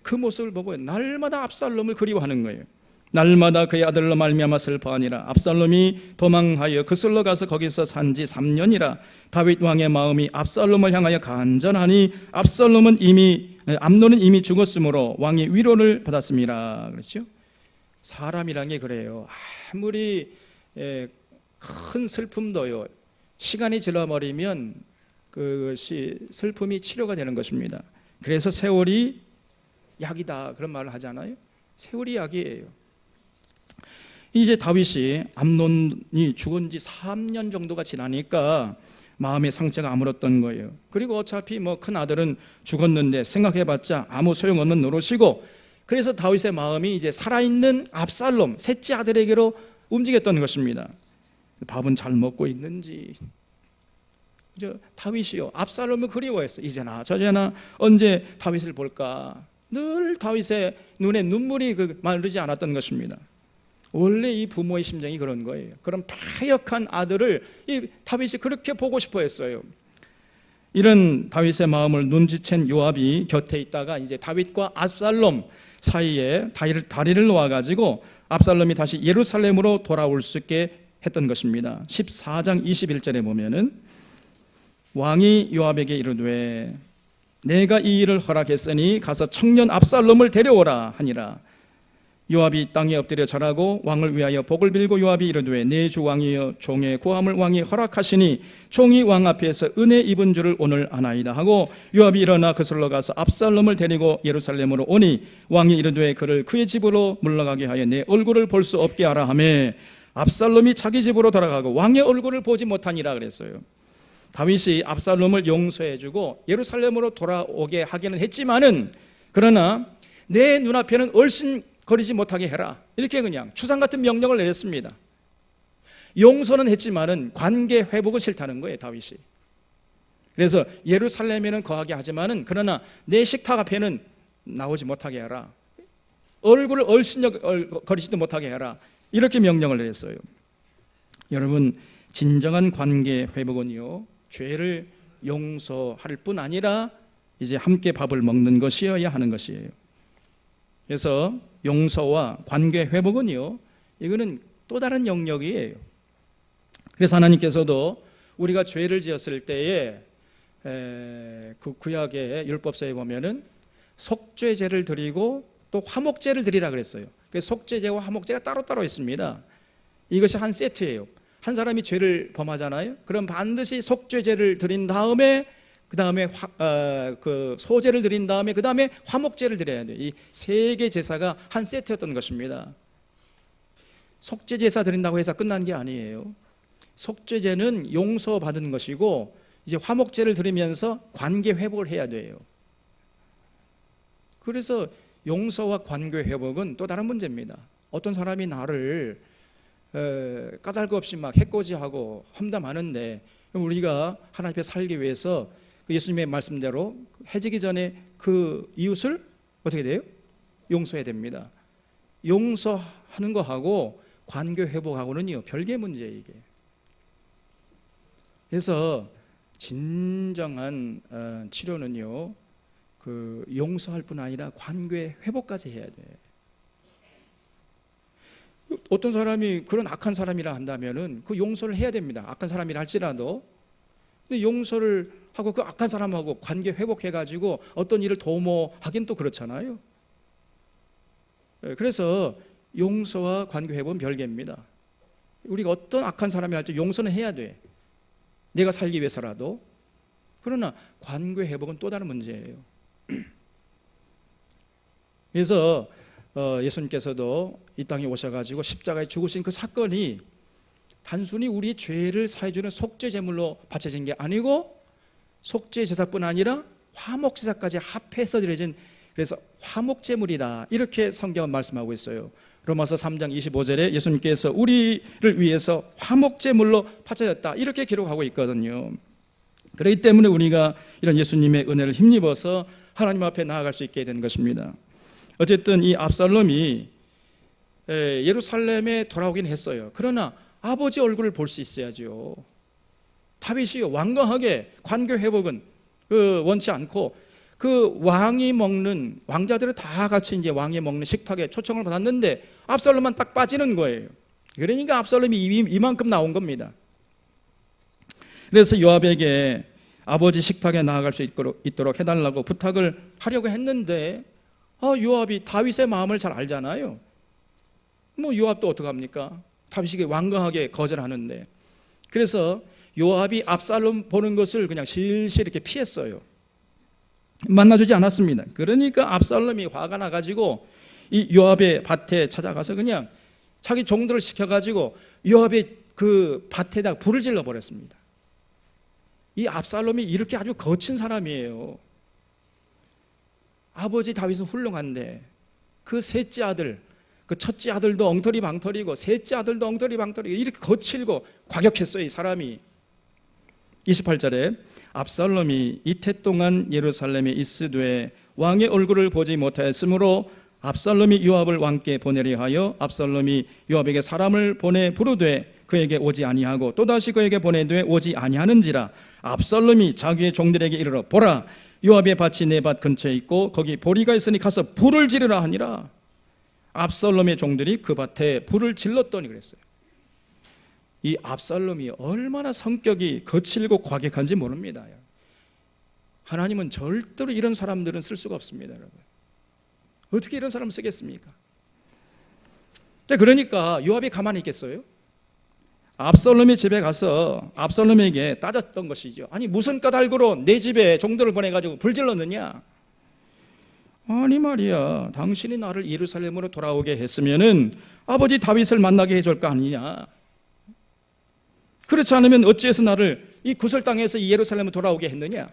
그 모습을 보고 날마다 압살롬을 그리워하는 거예요. 날마다 그의 아들로 말미암아 슬퍼하니라. 압살롬이 도망하여 그슬로 가서 거기서 산지 3년이라. 다윗 왕의 마음이 압살롬을 향하여 간절하니 암논은 이미 죽었으므로 왕이 위로를 받았습니다. 그렇죠? 사람이란 게 그래요. 아무리 큰 슬픔도요, 시간이 지나버리면 그것이 슬픔이 치료가 되는 것입니다. 그래서 세월이 약이다, 그런 말을 하잖아요. 세월이 약이에요. 이제 다윗이 암논이 죽은 지 3년 정도가 지나니까 마음의 상처가 아물었던 거예요. 그리고 어차피 뭐 큰 아들은 죽었는데 생각해봤자 아무 소용없는 노릇이고, 그래서 다윗의 마음이 이제 살아있는 압살롬 셋째 아들에게로 움직였던 것입니다. 밥은 잘 먹고 있는지, 다윗이요, 압살롬을 그리워했어. 이제나 저제나 언제 다윗을 볼까. 늘 다윗의 눈에 눈물이 마르지 않았던 것입니다. 원래 이 부모의 심정이 그런 거예요. 그런 패역한 아들을 이 다윗이 그렇게 보고 싶어 했어요. 이런 다윗의 마음을 눈치챈 요압이 곁에 있다가 이제 다윗과 압살롬 사이에 다리를 놓아가지고 압살롬이 다시 예루살렘으로 돌아올 수 있게 했던 것입니다. 14장 21절에 보면은 왕이 요압에게 이르되 내가 이 일을 허락했으니 가서 청년 압살롬을 데려오라 하니라. 요압이 땅에 엎드려 절하고 왕을 위하여 복을 빌고 요압이 이르되 내 주 왕이여 종의 구함을 왕이 허락하시니 종이 왕 앞에서 은혜 입은 줄을 오늘 아나이다 하고 요압이 일어나 그슬로 가서 압살롬을 데리고 예루살렘으로 오니 왕이 이르되 그를 그의 집으로 물러가게 하여 내 얼굴을 볼 수 없게 하라 하매 압살롬이 자기 집으로 돌아가고 왕의 얼굴을 보지 못하니라 그랬어요. 다윗이 압살롬을 용서해주고 예루살렘으로 돌아오게 하기는 했지만은, 그러나 내 눈앞에는 얼씬거리지 못하게 해라, 이렇게 그냥 추상 같은 명령을 내렸습니다. 용서는 했지만은 관계 회복은 싫다는 거예요, 다윗이. 그래서 예루살렘에는 거하게 하지만은 그러나 내 식탁 앞에는 나오지 못하게 해라, 얼굴을 얼씬거리지도 못하게 해라, 이렇게 명령을 내렸어요. 여러분, 진정한 관계 회복은요, 죄를 용서할 뿐 아니라 이제 함께 밥을 먹는 것이어야 하는 것이에요. 그래서 용서와 관계 회복은요, 이거는 또 다른 영역이에요. 그래서 하나님께서도 우리가 죄를 지었을 때에 그 구약의 율법서에 보면은 속죄제를 드리고 또 화목제를 드리라 그랬어요. 그래서 속죄제와 화목제가 따로따로 있습니다. 이것이 한 세트예요. 한 사람이 죄를 범하잖아요. 그럼 반드시 속죄제를 드린 다음에 그 다음에 그 소제를 드린 다음에 그 다음에 화목제를 드려야 돼요. 이 세 개 제사가 한 세트였던 것입니다. 속죄 제사 드린다고 해서 끝난 게 아니에요. 속죄제는 용서받은 것이고 이제 화목제를 드리면서 관계 회복을 해야 돼요. 그래서 용서와 관계 회복은 또 다른 문제입니다. 어떤 사람이 나를 까닭 없이 막 해코지하고 험담하는데 우리가 하나님 앞에 살기 위해서 예수님의 말씀대로 해지기 전에 그 이웃을 어떻게 돼요? 용서해야 됩니다. 용서하는 거하고 관계 회복하고는요 별개의 문제예요 이게. 그래서 진정한 치료는요 그 용서할 뿐 아니라 관계 회복까지 해야 돼. 어떤 사람이 그런 악한 사람이라 한다면은 그 용서를 해야 됩니다. 악한 사람이라 할지라도. 근데 용서를 하고 그 악한 사람하고 관계 회복해가지고 어떤 일을 도모하긴 또 그렇잖아요. 그래서 용서와 관계 회복은 별개입니다. 우리가 어떤 악한 사람이 할지 용서는 해야 돼. 내가 살기 위해서라도. 그러나 관계 회복은 또 다른 문제예요. 그래서 예수님께서도 이 땅에 오셔가지고 십자가에 죽으신 그 사건이 단순히 우리 죄를 사해주는 속죄 제물로 바쳐진 게 아니고 속죄 제사뿐 아니라 화목 제사까지 합해서 드려진, 그래서 화목 제물이다 이렇게 성경은 말씀하고 있어요. 로마서 3장 25절에 예수님께서 우리를 위해서 화목 제물로 바쳐졌다 이렇게 기록하고 있거든요. 그렇기 때문에 우리가 이런 예수님의 은혜를 힘입어서 하나님 앞에 나아갈 수 있게 된 것입니다. 어쨌든 이 압살롬이 예루살렘에 돌아오긴 했어요. 그러나 아버지 얼굴을 볼 수 있어야죠. 다윗이 완강하게 관계 회복은 원치 않고 그 왕이 먹는, 왕자들은 다 같이 이제 왕이 먹는 식탁에 초청을 받았는데 압살롬만 딱 빠지는 거예요. 그러니까 압살롬이 이만큼 나온 겁니다. 그래서 요압에게 아버지 식탁에 나아갈 수 있도록 해달라고 부탁을 하려고 했는데 요압이 다윗의 마음을 잘 알잖아요. 뭐 요압도 어떡합니까? 다윗이 완강하게 거절하는데, 그래서 요압이 압살롬 보는 것을 그냥 실실 이렇게 피했어요. 만나주지 않았습니다. 그러니까 압살롬이 화가 나가지고 이 요압의 밭에 찾아가서 그냥 자기 종들을 시켜가지고 요압의 그 밭에다가 불을 질러 버렸습니다. 이 압살롬이 이렇게 아주 거친 사람이에요. 아버지 다윗은 훌륭한데 그 셋째 아들, 그 첫째 아들도 엉터리 방터리고 셋째 아들도 엉터리 방터리고 이렇게 거칠고 과격했어요 이 사람이. 28절에 압살롬이 이태 동안 예루살렘에 있으되 왕의 얼굴을 보지 못하였으므로 압살롬이 요압을 왕께 보내려 하여 압살롬이 요압에게 사람을 보내 부르되 그에게 오지 아니하고 또다시 그에게 보내되 오지 아니하는지라 압살롬이 자기의 종들에게 이르러 보라 요압의 밭이 내 밭 근처에 있고 거기 보리가 있으니 가서 불을 지르라 하니라. 압살롬의 종들이 그 밭에 불을 질렀더니 그랬어요. 이 압살롬이 얼마나 성격이 거칠고 과격한지 모릅니다. 하나님은 절대로 이런 사람들은 쓸 수가 없습니다, 여러분. 어떻게 이런 사람을 쓰겠습니까? 그러니까 요압이 가만히 있겠어요? 압살롬의 집에 가서 압살롬에게 따졌던 것이죠. 아니 무슨 까닭으로 내 집에 종들을 보내가지고 불질렀느냐? 아니 말이야, 당신이 나를 예루살렘으로 돌아오게 했으면은 아버지 다윗을 만나게 해줄 거 아니냐? 그렇지 않으면 어찌해서 나를 이 구설 땅에서 이 예루살렘으로 돌아오게 했느냐?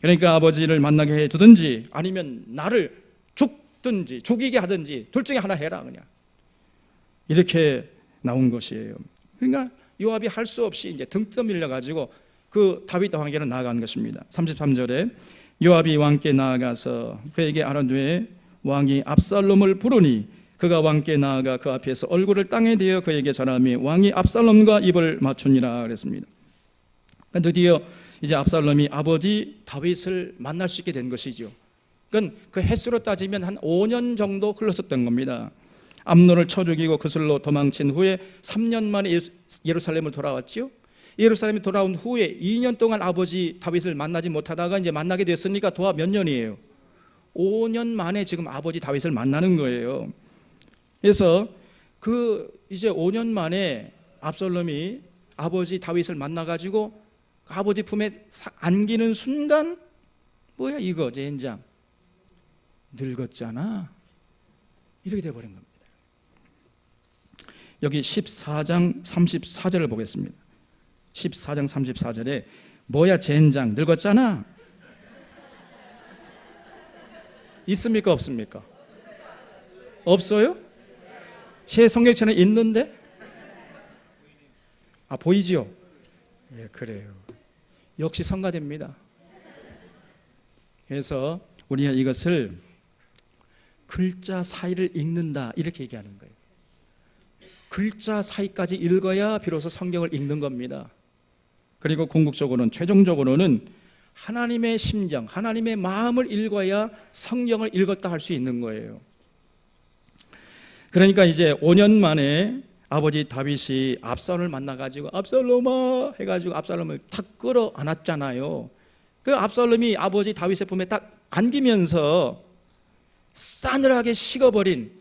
그러니까 아버지를 만나게 해주든지 아니면 나를 죽든지 죽이게 하든지 둘 중에 하나 해라 그냥. 이렇게 나온 것이에요. 그러니까 요압이 할 수 없이 이제 등 떠밀려 가지고 그 다윗 왕에게로 나아간 것입니다. 33절에 요압이 왕께 나아가서 그에게 아뢰되 왕이 압살롬을 부르니 그가 왕께 나아가 그 앞에서 얼굴을 땅에 대어 그에게 절하며 왕이 압살롬과 입을 맞추니라 그랬습니다. 드디어 이제 압살롬이 아버지 다윗을 만날 수 있게 된 것이죠. 그건 그 횟수로 따지면 한 5년 정도 흘렀었던 겁니다. 암논을 쳐 죽이고 그슬로 도망친 후에 3년 만에 예루살렘을 돌아왔죠. 예루살렘에 돌아온 후에 2년 동안 아버지 다윗을 만나지 못하다가 이제 만나게 됐으니까 도합 몇 년이에요? 5년 만에 지금 아버지 다윗을 만나는 거예요. 그래서 그 이제 5년 만에 압살롬이 아버지 다윗을 만나가지고 아버지 품에 안기는 순간 뭐야 이거 젠장 늙었잖아 이렇게 돼버린 겁니다. 여기 14장 34절을 보겠습니다. 14장 34절에 뭐야 젠장 늙었잖아. 있습니까? 없습니까? 없어요? 제 성경책에는 있는데? 보이지요? 예, 그래요. 역시 성가됩니다. 그래서 우리가 이것을 글자 사이를 읽는다 이렇게 얘기하는 거예요. 글자 사이까지 읽어야 비로소 성경을 읽는 겁니다. 그리고 궁극적으로는 최종적으로는 하나님의 심정, 하나님의 마음을 읽어야 성경을 읽었다 할 수 있는 거예요. 그러니까 이제 5년 만에 아버지 다윗이 압살롬을 만나가지고 압살롬아 해가지고 압살롬을 탁 끌어 안았잖아요. 그 압살롬이 아버지 다윗의 품에 딱 안기면서 싸늘하게 식어버린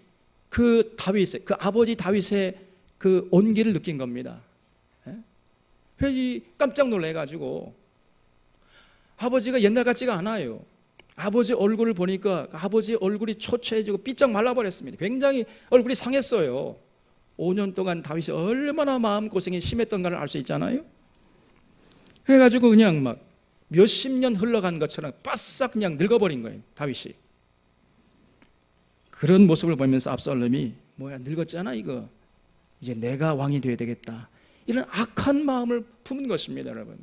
그 다윗의, 그 아버지 다윗의 그 온기를 느낀 겁니다. 그래서 깜짝 놀래가지고 아버지가 옛날 같지가 않아요. 아버지 얼굴을 보니까 아버지 얼굴이 초췌해지고 삐쩍 말라버렸습니다. 굉장히 얼굴이 상했어요. 5년 동안 다윗이 얼마나 마음고생이 심했던가를 알 수 있잖아요. 그래가지고 그냥 막 몇십 년 흘러간 것처럼 바싹 그냥 늙어버린 거예요, 다윗이. 그런 모습을 보면서 압살롬이 뭐야 늙었잖아 이거, 이제 내가 왕이 되어야 되겠다, 이런 악한 마음을 품은 것입니다, 여러분.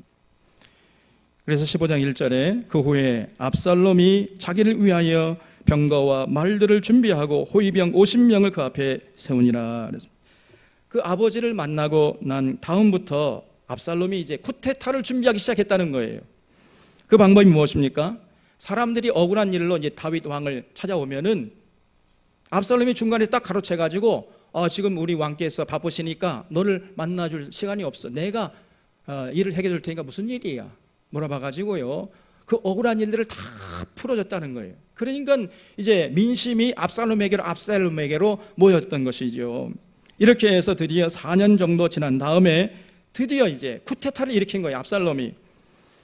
그래서 15장 1절에 그 후에 압살롬이 자기를 위하여 병거와 말들을 준비하고 호위병 50명을 그 앞에 세우니라. 그 아버지를 만나고 난 다음부터 압살롬이 이제 쿠데타를 준비하기 시작했다는 거예요. 그 방법이 무엇입니까? 사람들이 억울한 일로 이제 다윗 왕을 찾아오면은 압살롬이 중간에 딱 가로채가지고 지금 우리 왕께서 바쁘시니까 너를 만나줄 시간이 없어. 내가 일을 해결해 줄 테니까 무슨 일이야? 물어봐가지고요. 그 억울한 일들을 다 풀어줬다는 거예요. 그러니까 이제 민심이 압살롬에게로 모였던 것이죠. 이렇게 해서 드디어 4년 정도 지난 다음에 드디어 이제 쿠데타를 일으킨 거예요, 압살롬이.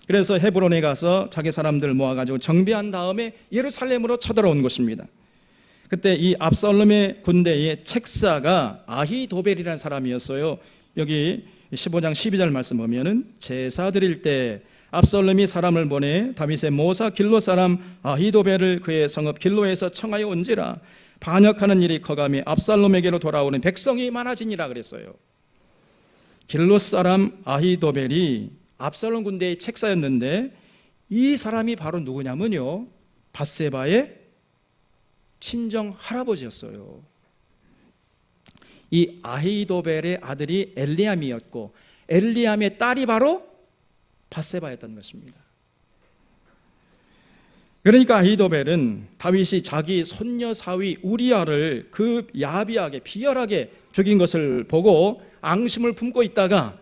그래서 헤브론에 가서 자기 사람들 모아가지고 정비한 다음에 예루살렘으로 쳐들어온 것입니다. 그때 이 압살롬의 군대의 책사가 아히도벨이라는 사람이었어요. 여기 15장 12절 말씀 보면은 제사 드릴 때 압살롬이 사람을 보내 다윗의 모사 길로 사람 아히도벨을 그의 성읍 길로에서 청하여 온지라 반역하는 일이 커감이 압살롬에게로 돌아오는 백성이 많아지니라 그랬어요. 길로 사람 아히도벨이 압살롬 군대의 책사였는데 이 사람이 바로 누구냐면요, 밧세바의 친정 할아버지였어요. 이 아히도벨의 아들이 엘리암이었고 엘리암의 딸이 바로 밧세바였던 것입니다. 그러니까 아히도벨은 다윗이 자기 손녀 사위 우리아를 그 야비하게 비열하게 죽인 것을 보고 앙심을 품고 있다가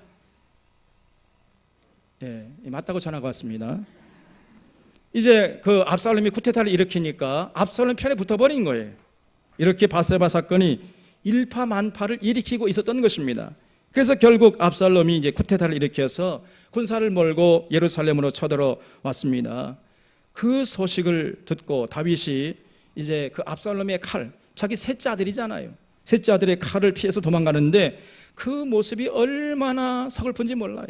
맞다고 전화가 왔습니다. 이제 그 압살롬이 쿠데타를 일으키니까 압살롬 편에 붙어버린 거예요. 이렇게 밧세바 사건이 일파만파를 일으키고 있었던 것입니다. 그래서 결국 압살롬이 이제 쿠데타를 일으켜서 군사를 몰고 예루살렘으로 쳐들어 왔습니다. 그 소식을 듣고 다윗이 이제 그 압살롬의 칼, 자기 셋째 아들이잖아요. 셋째 아들의 칼을 피해서 도망가는데 그 모습이 얼마나 서글픈지 몰라요.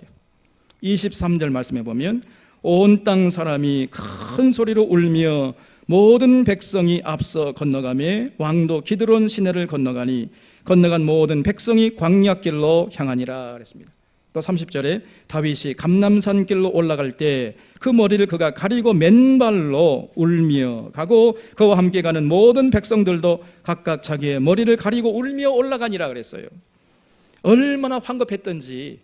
23절 말씀해 보면 온 땅 사람이 큰 소리로 울며 모든 백성이 앞서 건너가며 왕도 기드론 시내를 건너간 모든 백성이 광야길로 향하니라 그랬습니다. 또 30절에 다윗이 감람산 길로 올라갈 때 그 머리를 그가 가리고 맨발로 울며 가고 그와 함께 가는 모든 백성들도 각각 자기의 머리를 가리고 울며 올라가니라 그랬어요. 얼마나 황급했던지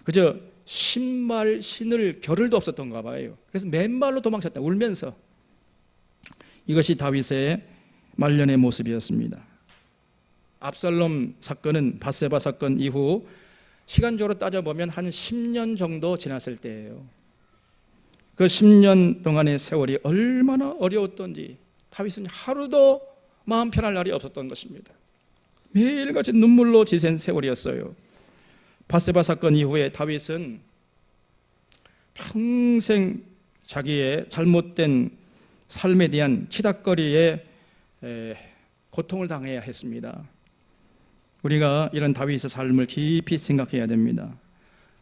그저 신발 신을 겨를도 없었던가 봐요. 그래서 맨발로 도망쳤다, 울면서. 이것이 다윗의 말년의 모습이었습니다. 압살롬 사건은 밧세바 사건 이후 시간적으로 따져보면 한 10년 정도 지났을 때예요. 그 10년 동안의 세월이 얼마나 어려웠던지 다윗은 하루도 마음 편할 날이 없었던 것입니다. 매일같이 눈물로 지샌 세월이었어요. 밧세바 사건 이후에 다윗은 평생 자기의 잘못된 삶에 대한 치닫거리에 고통을 당해야 했습니다. 우리가 이런 다윗의 삶을 깊이 생각해야 됩니다.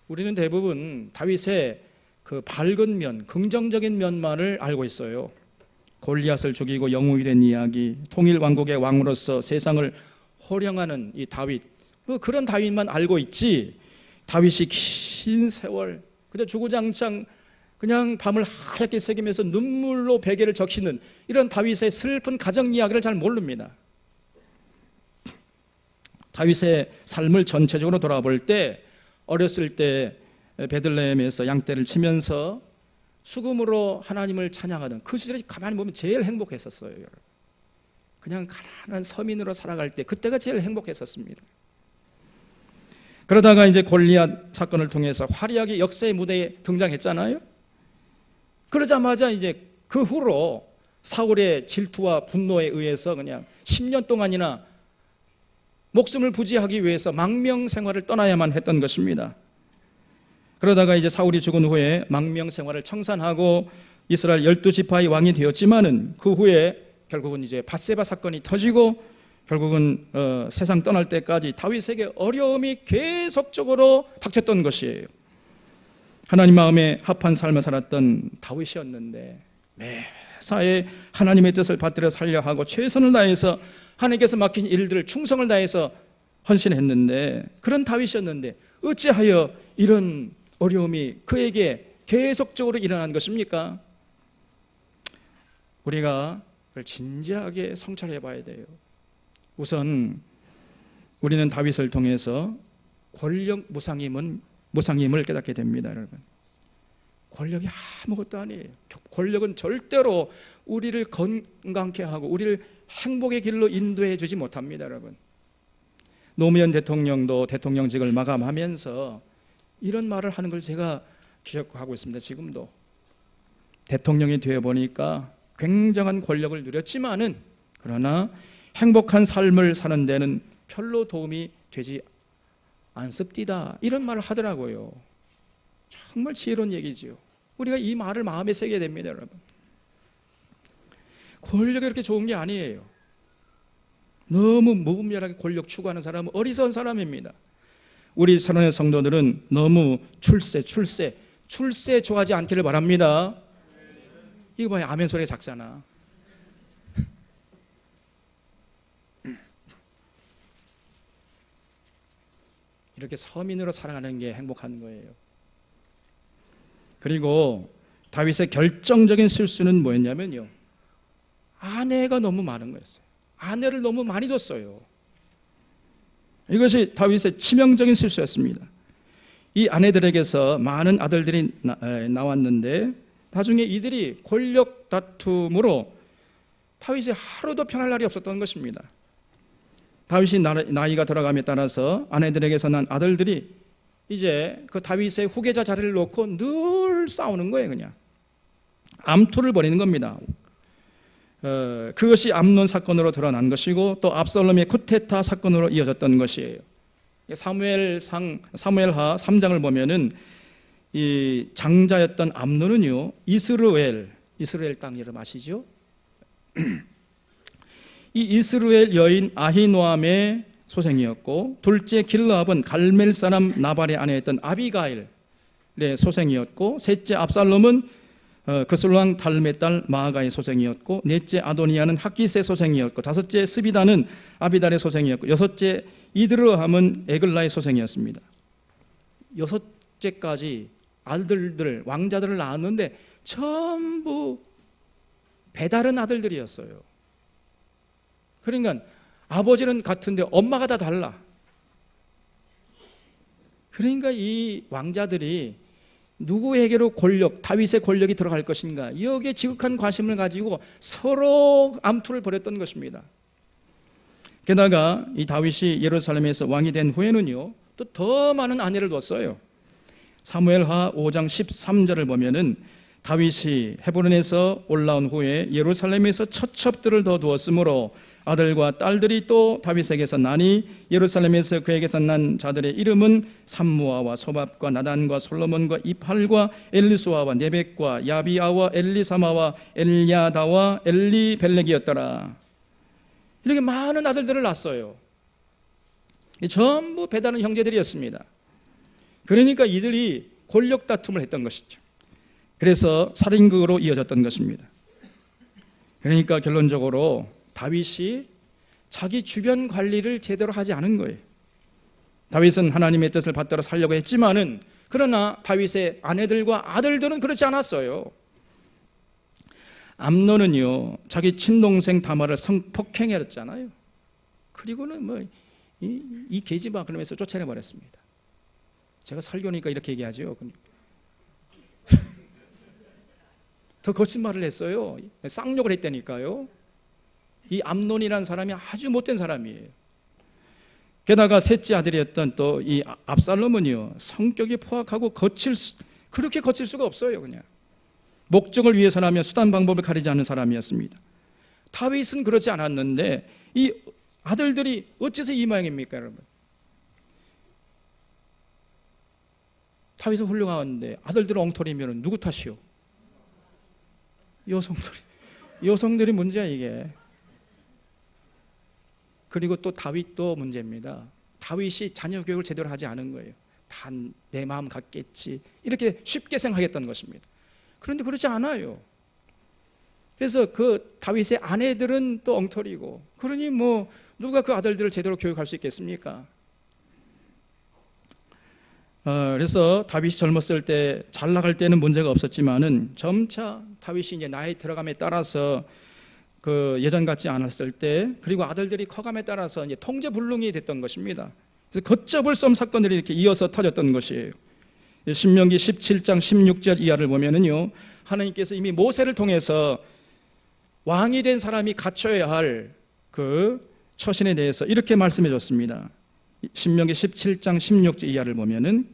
우리는 대부분 다윗의 그 밝은 면, 긍정적인 면만을 알고 있어요. 골리앗을 죽이고 영웅이 된 이야기, 통일 왕국의 왕으로서 세상을 호령하는 이 다윗, 그런 다윗만 알고 있지, 다윗이 긴 세월 그냥 주구장창 그냥 밤을 하얗게 새기면서 눈물로 베개를 적시는 이런 다윗의 슬픈 가정 이야기를 잘 모릅니다. 다윗의 삶을 전체적으로 돌아볼 때 어렸을 때 베들레헴에서 양떼를 치면서 수금으로 하나님을 찬양하던 그 시절에 가만히 보면 제일 행복했었어요. 여러분. 그냥 가난한 서민으로 살아갈 때 그때가 제일 행복했었습니다. 그러다가 이제 골리앗 사건을 통해서 화려하게 역사의 무대에 등장했잖아요. 그러자마자 이제 그 후로 사울의 질투와 분노에 의해서 그냥 10년 동안이나 목숨을 부지하기 위해서 망명 생활을 떠나야만 했던 것입니다. 그러다가 이제 사울이 죽은 후에 망명 생활을 청산하고 이스라엘 12지파의 왕이 되었지만은 그 후에 결국은 이제 밧세바 사건이 터지고 결국은 세상 떠날 때까지 다윗에게 어려움이 계속적으로 닥쳤던 것이에요. 하나님 마음에 합한 삶을 살았던 다윗이었는데 매사에 하나님의 뜻을 받들어 살려 하고 최선을 다해서 하나님께서 맡긴 일들을 충성을 다해서 헌신했는데, 그런 다윗이었는데 어찌하여 이런 어려움이 그에게 계속적으로 일어난 것입니까? 우리가 그걸 진지하게 성찰해 봐야 돼요. 우선 우리는 다윗을 통해서 권력 무상임을 깨닫게 됩니다. 여러분, 권력이 아무것도 아니에요. 권력은 절대로 우리를 건강케 하고 우리를 행복의 길로 인도해 주지 못합니다. 여러분, 노무현 대통령도 대통령직을 마감하면서 이런 말을 하는 걸 제가 기억하고 있습니다. 지금도 대통령이 되어 보니까 굉장한 권력을 누렸지만은 그러나 행복한 삶을 사는 데는 별로 도움이 되지 않습니다. 이런 말을 하더라고요. 정말 지혜로운 얘기지요. 우리가 이 말을 마음에 새게 됩니다. 여러분, 권력이 그렇게 좋은 게 아니에요. 너무 무분별하게 권력 추구하는 사람은 어리석은 사람입니다. 우리 사랑하는 성도들은 너무 출세 좋아하지 않기를 바랍니다. 이거 봐요, 아멘 소리 작잖아. 이렇게 서민으로 살아가는 게 행복한 거예요. 그리고 다윗의 결정적인 실수는 뭐였냐면요, 아내가 너무 많은 거였어요. 아내를 너무 많이 뒀어요. 이것이 다윗의 치명적인 실수였습니다. 이 아내들에게서 많은 아들들이 나왔는데 나중에 이들이 권력 다툼으로 다윗이 하루도 편할 날이 없었던 것입니다. 다윗이 나이가 들어감에 따라서 아내들에게서 난 아들들이 이제 그 다윗의 후계자 자리를 놓고 늘 싸우는 거예요. 그냥 암투를 벌이는 겁니다. 그것이 암논 사건으로 드러난 것이고 또 압살롬의 쿠데타 사건으로 이어졌던 것이에요. 사무엘하 3장을 보면은 이 장자였던 암논은요, 이스라엘 땅 이름 아시죠? 이 이스라엘 여인 아히노암의 소생이었고, 둘째 길르압은 갈멜 사람 나발의 아내였던 아비가일의 소생이었고, 셋째 압살롬은 그슬왕 달메 딸 마아가의 소생이었고, 넷째 아도니아는 학기스의 소생이었고, 다섯째 스비다는 아비달의 소생이었고, 여섯째 이드르함은 에글라의 소생이었습니다. 여섯째까지 아들들, 왕자들을 낳았는데 전부 배다른 아들들이었어요. 그러니까 아버지는 같은데 엄마가 다 달라. 그러니까 이 왕자들이 누구에게로 다윗의 권력이 들어갈 것인가, 여기에 지극한 관심을 가지고 서로 암투를 벌였던 것입니다. 게다가 이 다윗이 예루살렘에서 왕이 된 후에는요, 또 더 많은 아내를 뒀어요. 사무엘하 5장 13절을 보면은 다윗이 헤브론에서 올라온 후에 예루살렘에서 처첩들을 더 두었으므로 아들과 딸들이 또 다윗에게서 나니 예루살렘에서 그에게서 난 자들의 이름은 삼무아와 소밥과 나단과 솔로몬과 이팔과 엘리수아와 네벡과 야비아와 엘리사마와 엘야다와 엘리벨렉이었더라. 이렇게 많은 아들들을 낳았어요. 전부 배다른 형제들이었습니다. 그러니까 이들이 권력 다툼을 했던 것이죠. 그래서 살인극으로 이어졌던 것입니다. 그러니까 결론적으로 다윗이 자기 주변 관리를 제대로 하지 않은 거예요. 다윗은 하나님의 뜻을 받들어 살려고 했지만은, 그러나 다윗의 아내들과 아들들은 그렇지 않았어요. 암논은요, 자기 친동생 다말을 성폭행했잖아요. 그리고는 이 계집아 그러면서 쫓아내버렸습니다. 제가 설교니까 이렇게 얘기하죠. 더 거친 말을 했어요. 쌍욕을 했다니까요. 이 암논이라는 사람이 아주 못된 사람이에요. 게다가 셋째 아들이었던 또 이 압살롬은요, 성격이 포악하고 그렇게 거칠 수가 없어요. 그냥 목적을 위해서라면 수단 방법을 가리지 않는 사람이었습니다. 다윗은 그렇지 않았는데 이 아들들이 어째서 이 모양입니까, 여러분? 다윗은 훌륭한데 아들들은 엉터리면 누구 탓이요? 여성들이 문제야 이게. 그리고 또 다윗도 문제입니다. 다윗이 자녀 교육을 제대로 하지 않은 거예요. 다 내 마음 같겠지 이렇게 쉽게 생각했던 것입니다. 그런데 그렇지 않아요. 그래서 그 다윗의 아내들은 또 엉터리고, 그러니 누가 그 아들들을 제대로 교육할 수 있겠습니까? 그래서 다윗이 젊었을 때 잘 나갈 때는 문제가 없었지만은 점차 다윗이 이제 나이 들어감에 따라서 그 예전 같지 않았을 때, 그리고 아들들이 커감에 따라서 이제 통제불능이 됐던 것입니다. 그래서 걷잡을 수 없는 사건들이 이렇게 이어서 터졌던 것이에요. 신명기 17장 16절 이하를 보면은요, 하나님께서 이미 모세를 통해서 왕이 된 사람이 갖춰야 할 그 처신에 대해서 이렇게 말씀해 줬습니다. 신명기 17장 16절 이하를 보면은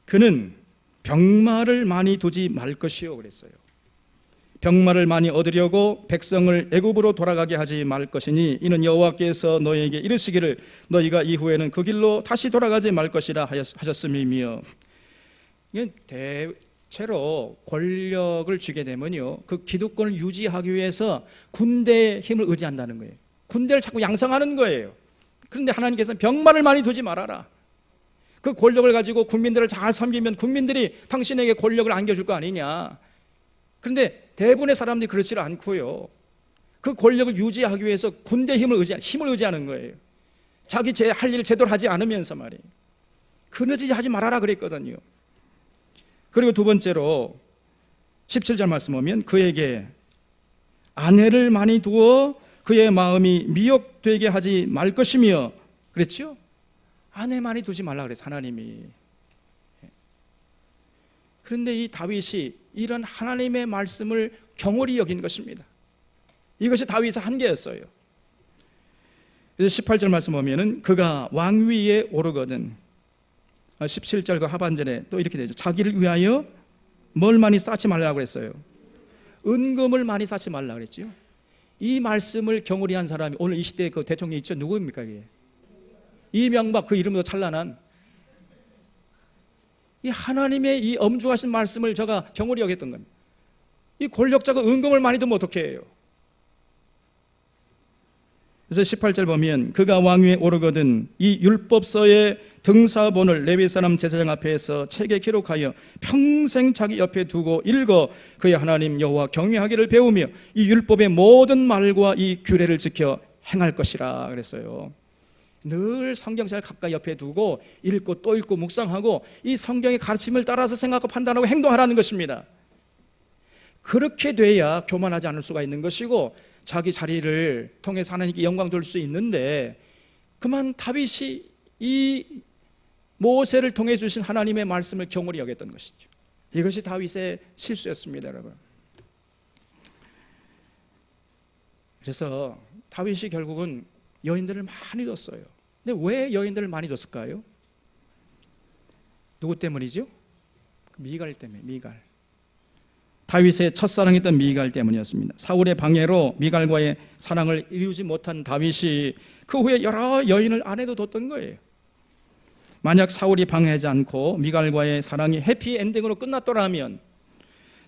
그는 병마를 많이 두지 말 것이요 그랬어요. 병마를 많이 얻으려고 백성을 애굽으로 돌아가게 하지 말 것이니 이는 여호와께서 너희에게 이르시기를 너희가 이후에는 그 길로 다시 돌아가지 말 것이라 하셨음이며, 이게 대체로 권력을 쥐게 되면요, 그 기득권을 유지하기 위해서 군대의 힘을 의지한다는 거예요. 군대를 자꾸 양성하는 거예요. 그런데 하나님께서는 병마를 많이 두지 말아라. 그 권력을 가지고 국민들을 잘 섬기면 국민들이 당신에게 권력을 안겨줄 거 아니냐. 그런데 대부분의 사람들이 그렇지 않고요, 그 권력을 유지하기 위해서 군대 힘을 의지하는 거예요. 자기 할 일을 제대로 하지 않으면서 말이에요. 그러지 하지 말아라 그랬거든요. 그리고 두 번째로 17절 말씀 보면 그에게 아내를 많이 두어 그의 마음이 미혹되게 하지 말 것이며 그랬죠. 아내 많이 두지 말라 그랬어요, 하나님이. 그런데 이 다윗이 이런 하나님의 말씀을 경홀히 여긴 것입니다. 이것이 다윗의 한계였어요. 그래서 18절 말씀 보면은 그가 왕위에 오르거든, 17절 그 하반절에 또 이렇게 되죠. 자기를 위하여 뭘 많이 쌓지 말라고 그랬어요. 은금을 많이 쌓지 말라 그랬죠. 이 말씀을 경홀히 한 사람이 오늘 이 시대에 그 대통령이 있죠. 누구입니까 이게? 이명박, 그 이름도 찬란한. 이 하나님의 이 엄중하신 말씀을 제가 경홀히 여겼던 겁니다. 이 권력자가 은금을 많이 두면 어떻게 해요? 그래서 18절 보면 그가 왕위에 오르거든 이 율법서의 등사본을 레위 사람 제사장 앞에서 책에 기록하여 평생 자기 옆에 두고 읽어 그의 하나님 여호와 경외하기를 배우며 이 율법의 모든 말과 이 규례를 지켜 행할 것이라 그랬어요. 늘 성경책을 가까이 옆에 두고 읽고 또 읽고 묵상하고 이 성경의 가르침을 따라서 생각하고 판단하고 행동하라는 것입니다. 그렇게 돼야 교만하지 않을 수가 있는 것이고 자기 자리를 통해서 하나님께 영광 돌릴 수 있는데, 그만 다윗이 이 모세를 통해 주신 하나님의 말씀을 경홀히 여겼던 것이죠. 이것이 다윗의 실수였습니다, 여러분. 그래서 다윗이 결국은 여인들을 많이 뒀어요. 근데 왜 여인들을 많이 뒀을까요? 누구 때문이죠? 미갈 때문에. 미갈. 다윗의 첫사랑이었던 미갈 때문이었습니다. 사울의 방해로 미갈과의 사랑을 이루지 못한 다윗이 그 후에 여러 여인을 아내도 뒀던 거예요. 만약 사울이 방해하지 않고 미갈과의 사랑이 해피엔딩으로 끝났더라면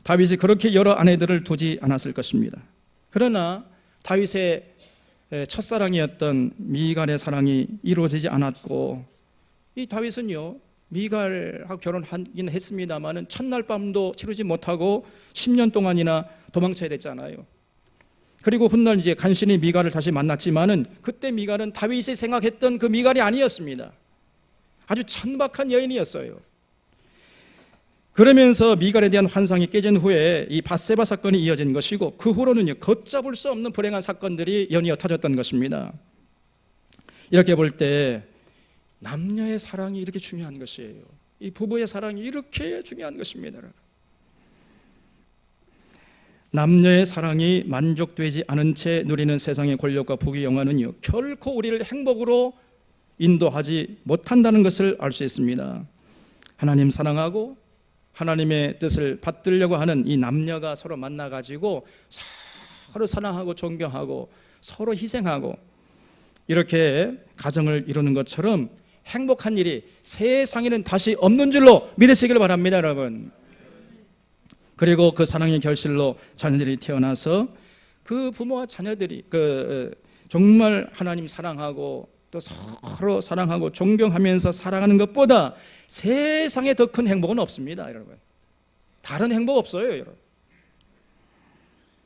다윗이 그렇게 여러 아내들을 두지 않았을 것입니다. 그러나 다윗의 첫사랑이었던 미갈의 사랑이 이루어지지 않았고, 이 다윗은요 미갈하고 결혼하긴 했습니다마는 첫날 밤도 치르지 못하고 10년 동안이나 도망쳐야 됐잖아요. 그리고 훗날 이제 간신히 미갈을 다시 만났지만은 그때 미갈은 다윗이 생각했던 그 미갈이 아니었습니다. 아주 천박한 여인이었어요. 그러면서 미갈에 대한 환상이 깨진 후에 이 밧세바 사건이 이어진 것이고, 그 후로는요 걷잡을 수 없는 불행한 사건들이 연이어 터졌던 것입니다. 이렇게 볼 때 남녀의 사랑이 이렇게 중요한 것이에요. 이 부부의 사랑이 이렇게 중요한 것입니다. 남녀의 사랑이 만족되지 않은 채 누리는 세상의 권력과 부귀 영화는요 결코 우리를 행복으로 인도하지 못한다는 것을 알 수 있습니다. 하나님 사랑하고 하나님의 뜻을 받들려고 하는 이 남녀가 서로 만나가지고 서로 사랑하고 존경하고 서로 희생하고 이렇게 가정을 이루는 것처럼 행복한 일이 세상에는 다시 없는 줄로 믿으시길 바랍니다, 여러분. 그리고 그 사랑의 결실로 자녀들이 태어나서 그 부모와 자녀들이 정말 하나님 사랑하고 또 서로 사랑하고 존경하면서 살아가는 것보다 세상에 더 큰 행복은 없습니다, 여러분. 다른 행복 없어요, 여러분.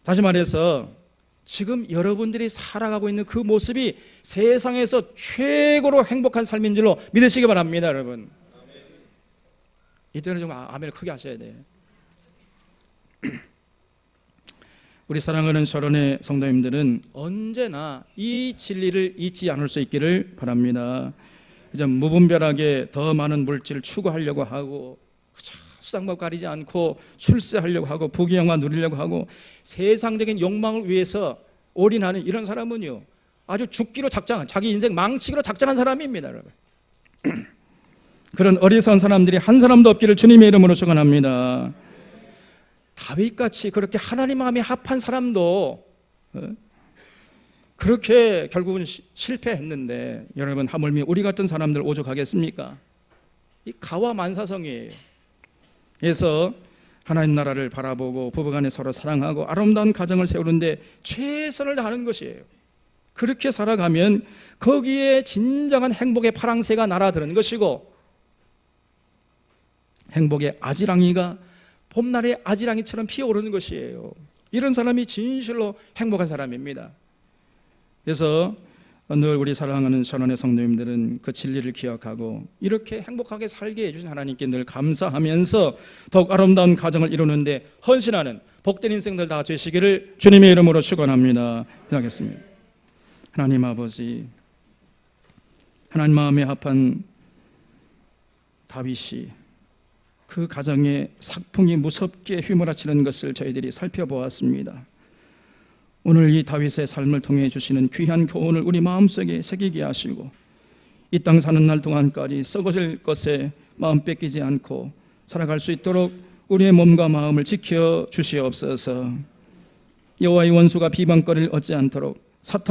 다시 말해서 지금 여러분들이 살아가고 있는 그 모습이 세상에서 최고로 행복한 삶인 줄로 믿으시기 바랍니다, 여러분. 이때는 좀 아멘을 크게 하셔야 돼요. 우리 사랑하는 셔론의 성도님들은 언제나 이 진리를 잊지 않을 수 있기를 바랍니다. 이제 무분별하게 더 많은 물질을 추구하려고 하고 수상법 가리지 않고 출세하려고 하고 부귀영화 누리려고 하고 세상적인 욕망을 위해서 올인하는 이런 사람은요 아주 죽기로 작정한, 자기 인생 망치기로 작정한 사람입니다, 여러분. 그런 어리석은 사람들이 한 사람도 없기를 주님의 이름으로 축원합니다. 다윗같이 그렇게 하나님 마음에 합한 사람도 그렇게 결국은 실패했는데, 여러분 하물며 우리 같은 사람들 오죽하겠습니까? 이 가와만사성이에요. 그래서 하나님 나라를 바라보고 부부간에 서로 사랑하고 아름다운 가정을 세우는데 최선을 다하는 것이에요. 그렇게 살아가면 거기에 진정한 행복의 파랑새가 날아드는 것이고, 행복의 아지랑이가 봄날의 아지랑이처럼 피어오르는 것이에요. 이런 사람이 진실로 행복한 사람입니다. 그래서 늘 우리 사랑하는 셔론의 성도님들은 그 진리를 기억하고 이렇게 행복하게 살게 해주신 하나님께 늘 감사하면서 더욱 아름다운 가정을 이루는데 헌신하는 복된 인생들 다 되시기를 주님의 이름으로 축원합니다. 기도하겠습니다. 하나님 아버지, 하나님 마음에 합한 다윗이 그 가정에 삭풍이 무섭게 휘몰아치는 것을 저희들이 살펴보았습니다. 오늘 이 다윗의 삶을 통해 주시는 귀한 교훈을 우리 마음속에 새기게 하시고 이 땅 사는 날 동안까지 썩어질 것에 마음 뺏기지 않고 살아갈 수 있도록 우리의 몸과 마음을 지켜 주시옵소서. 여호와의 원수가 비방거리를 얻지 않도록 사탄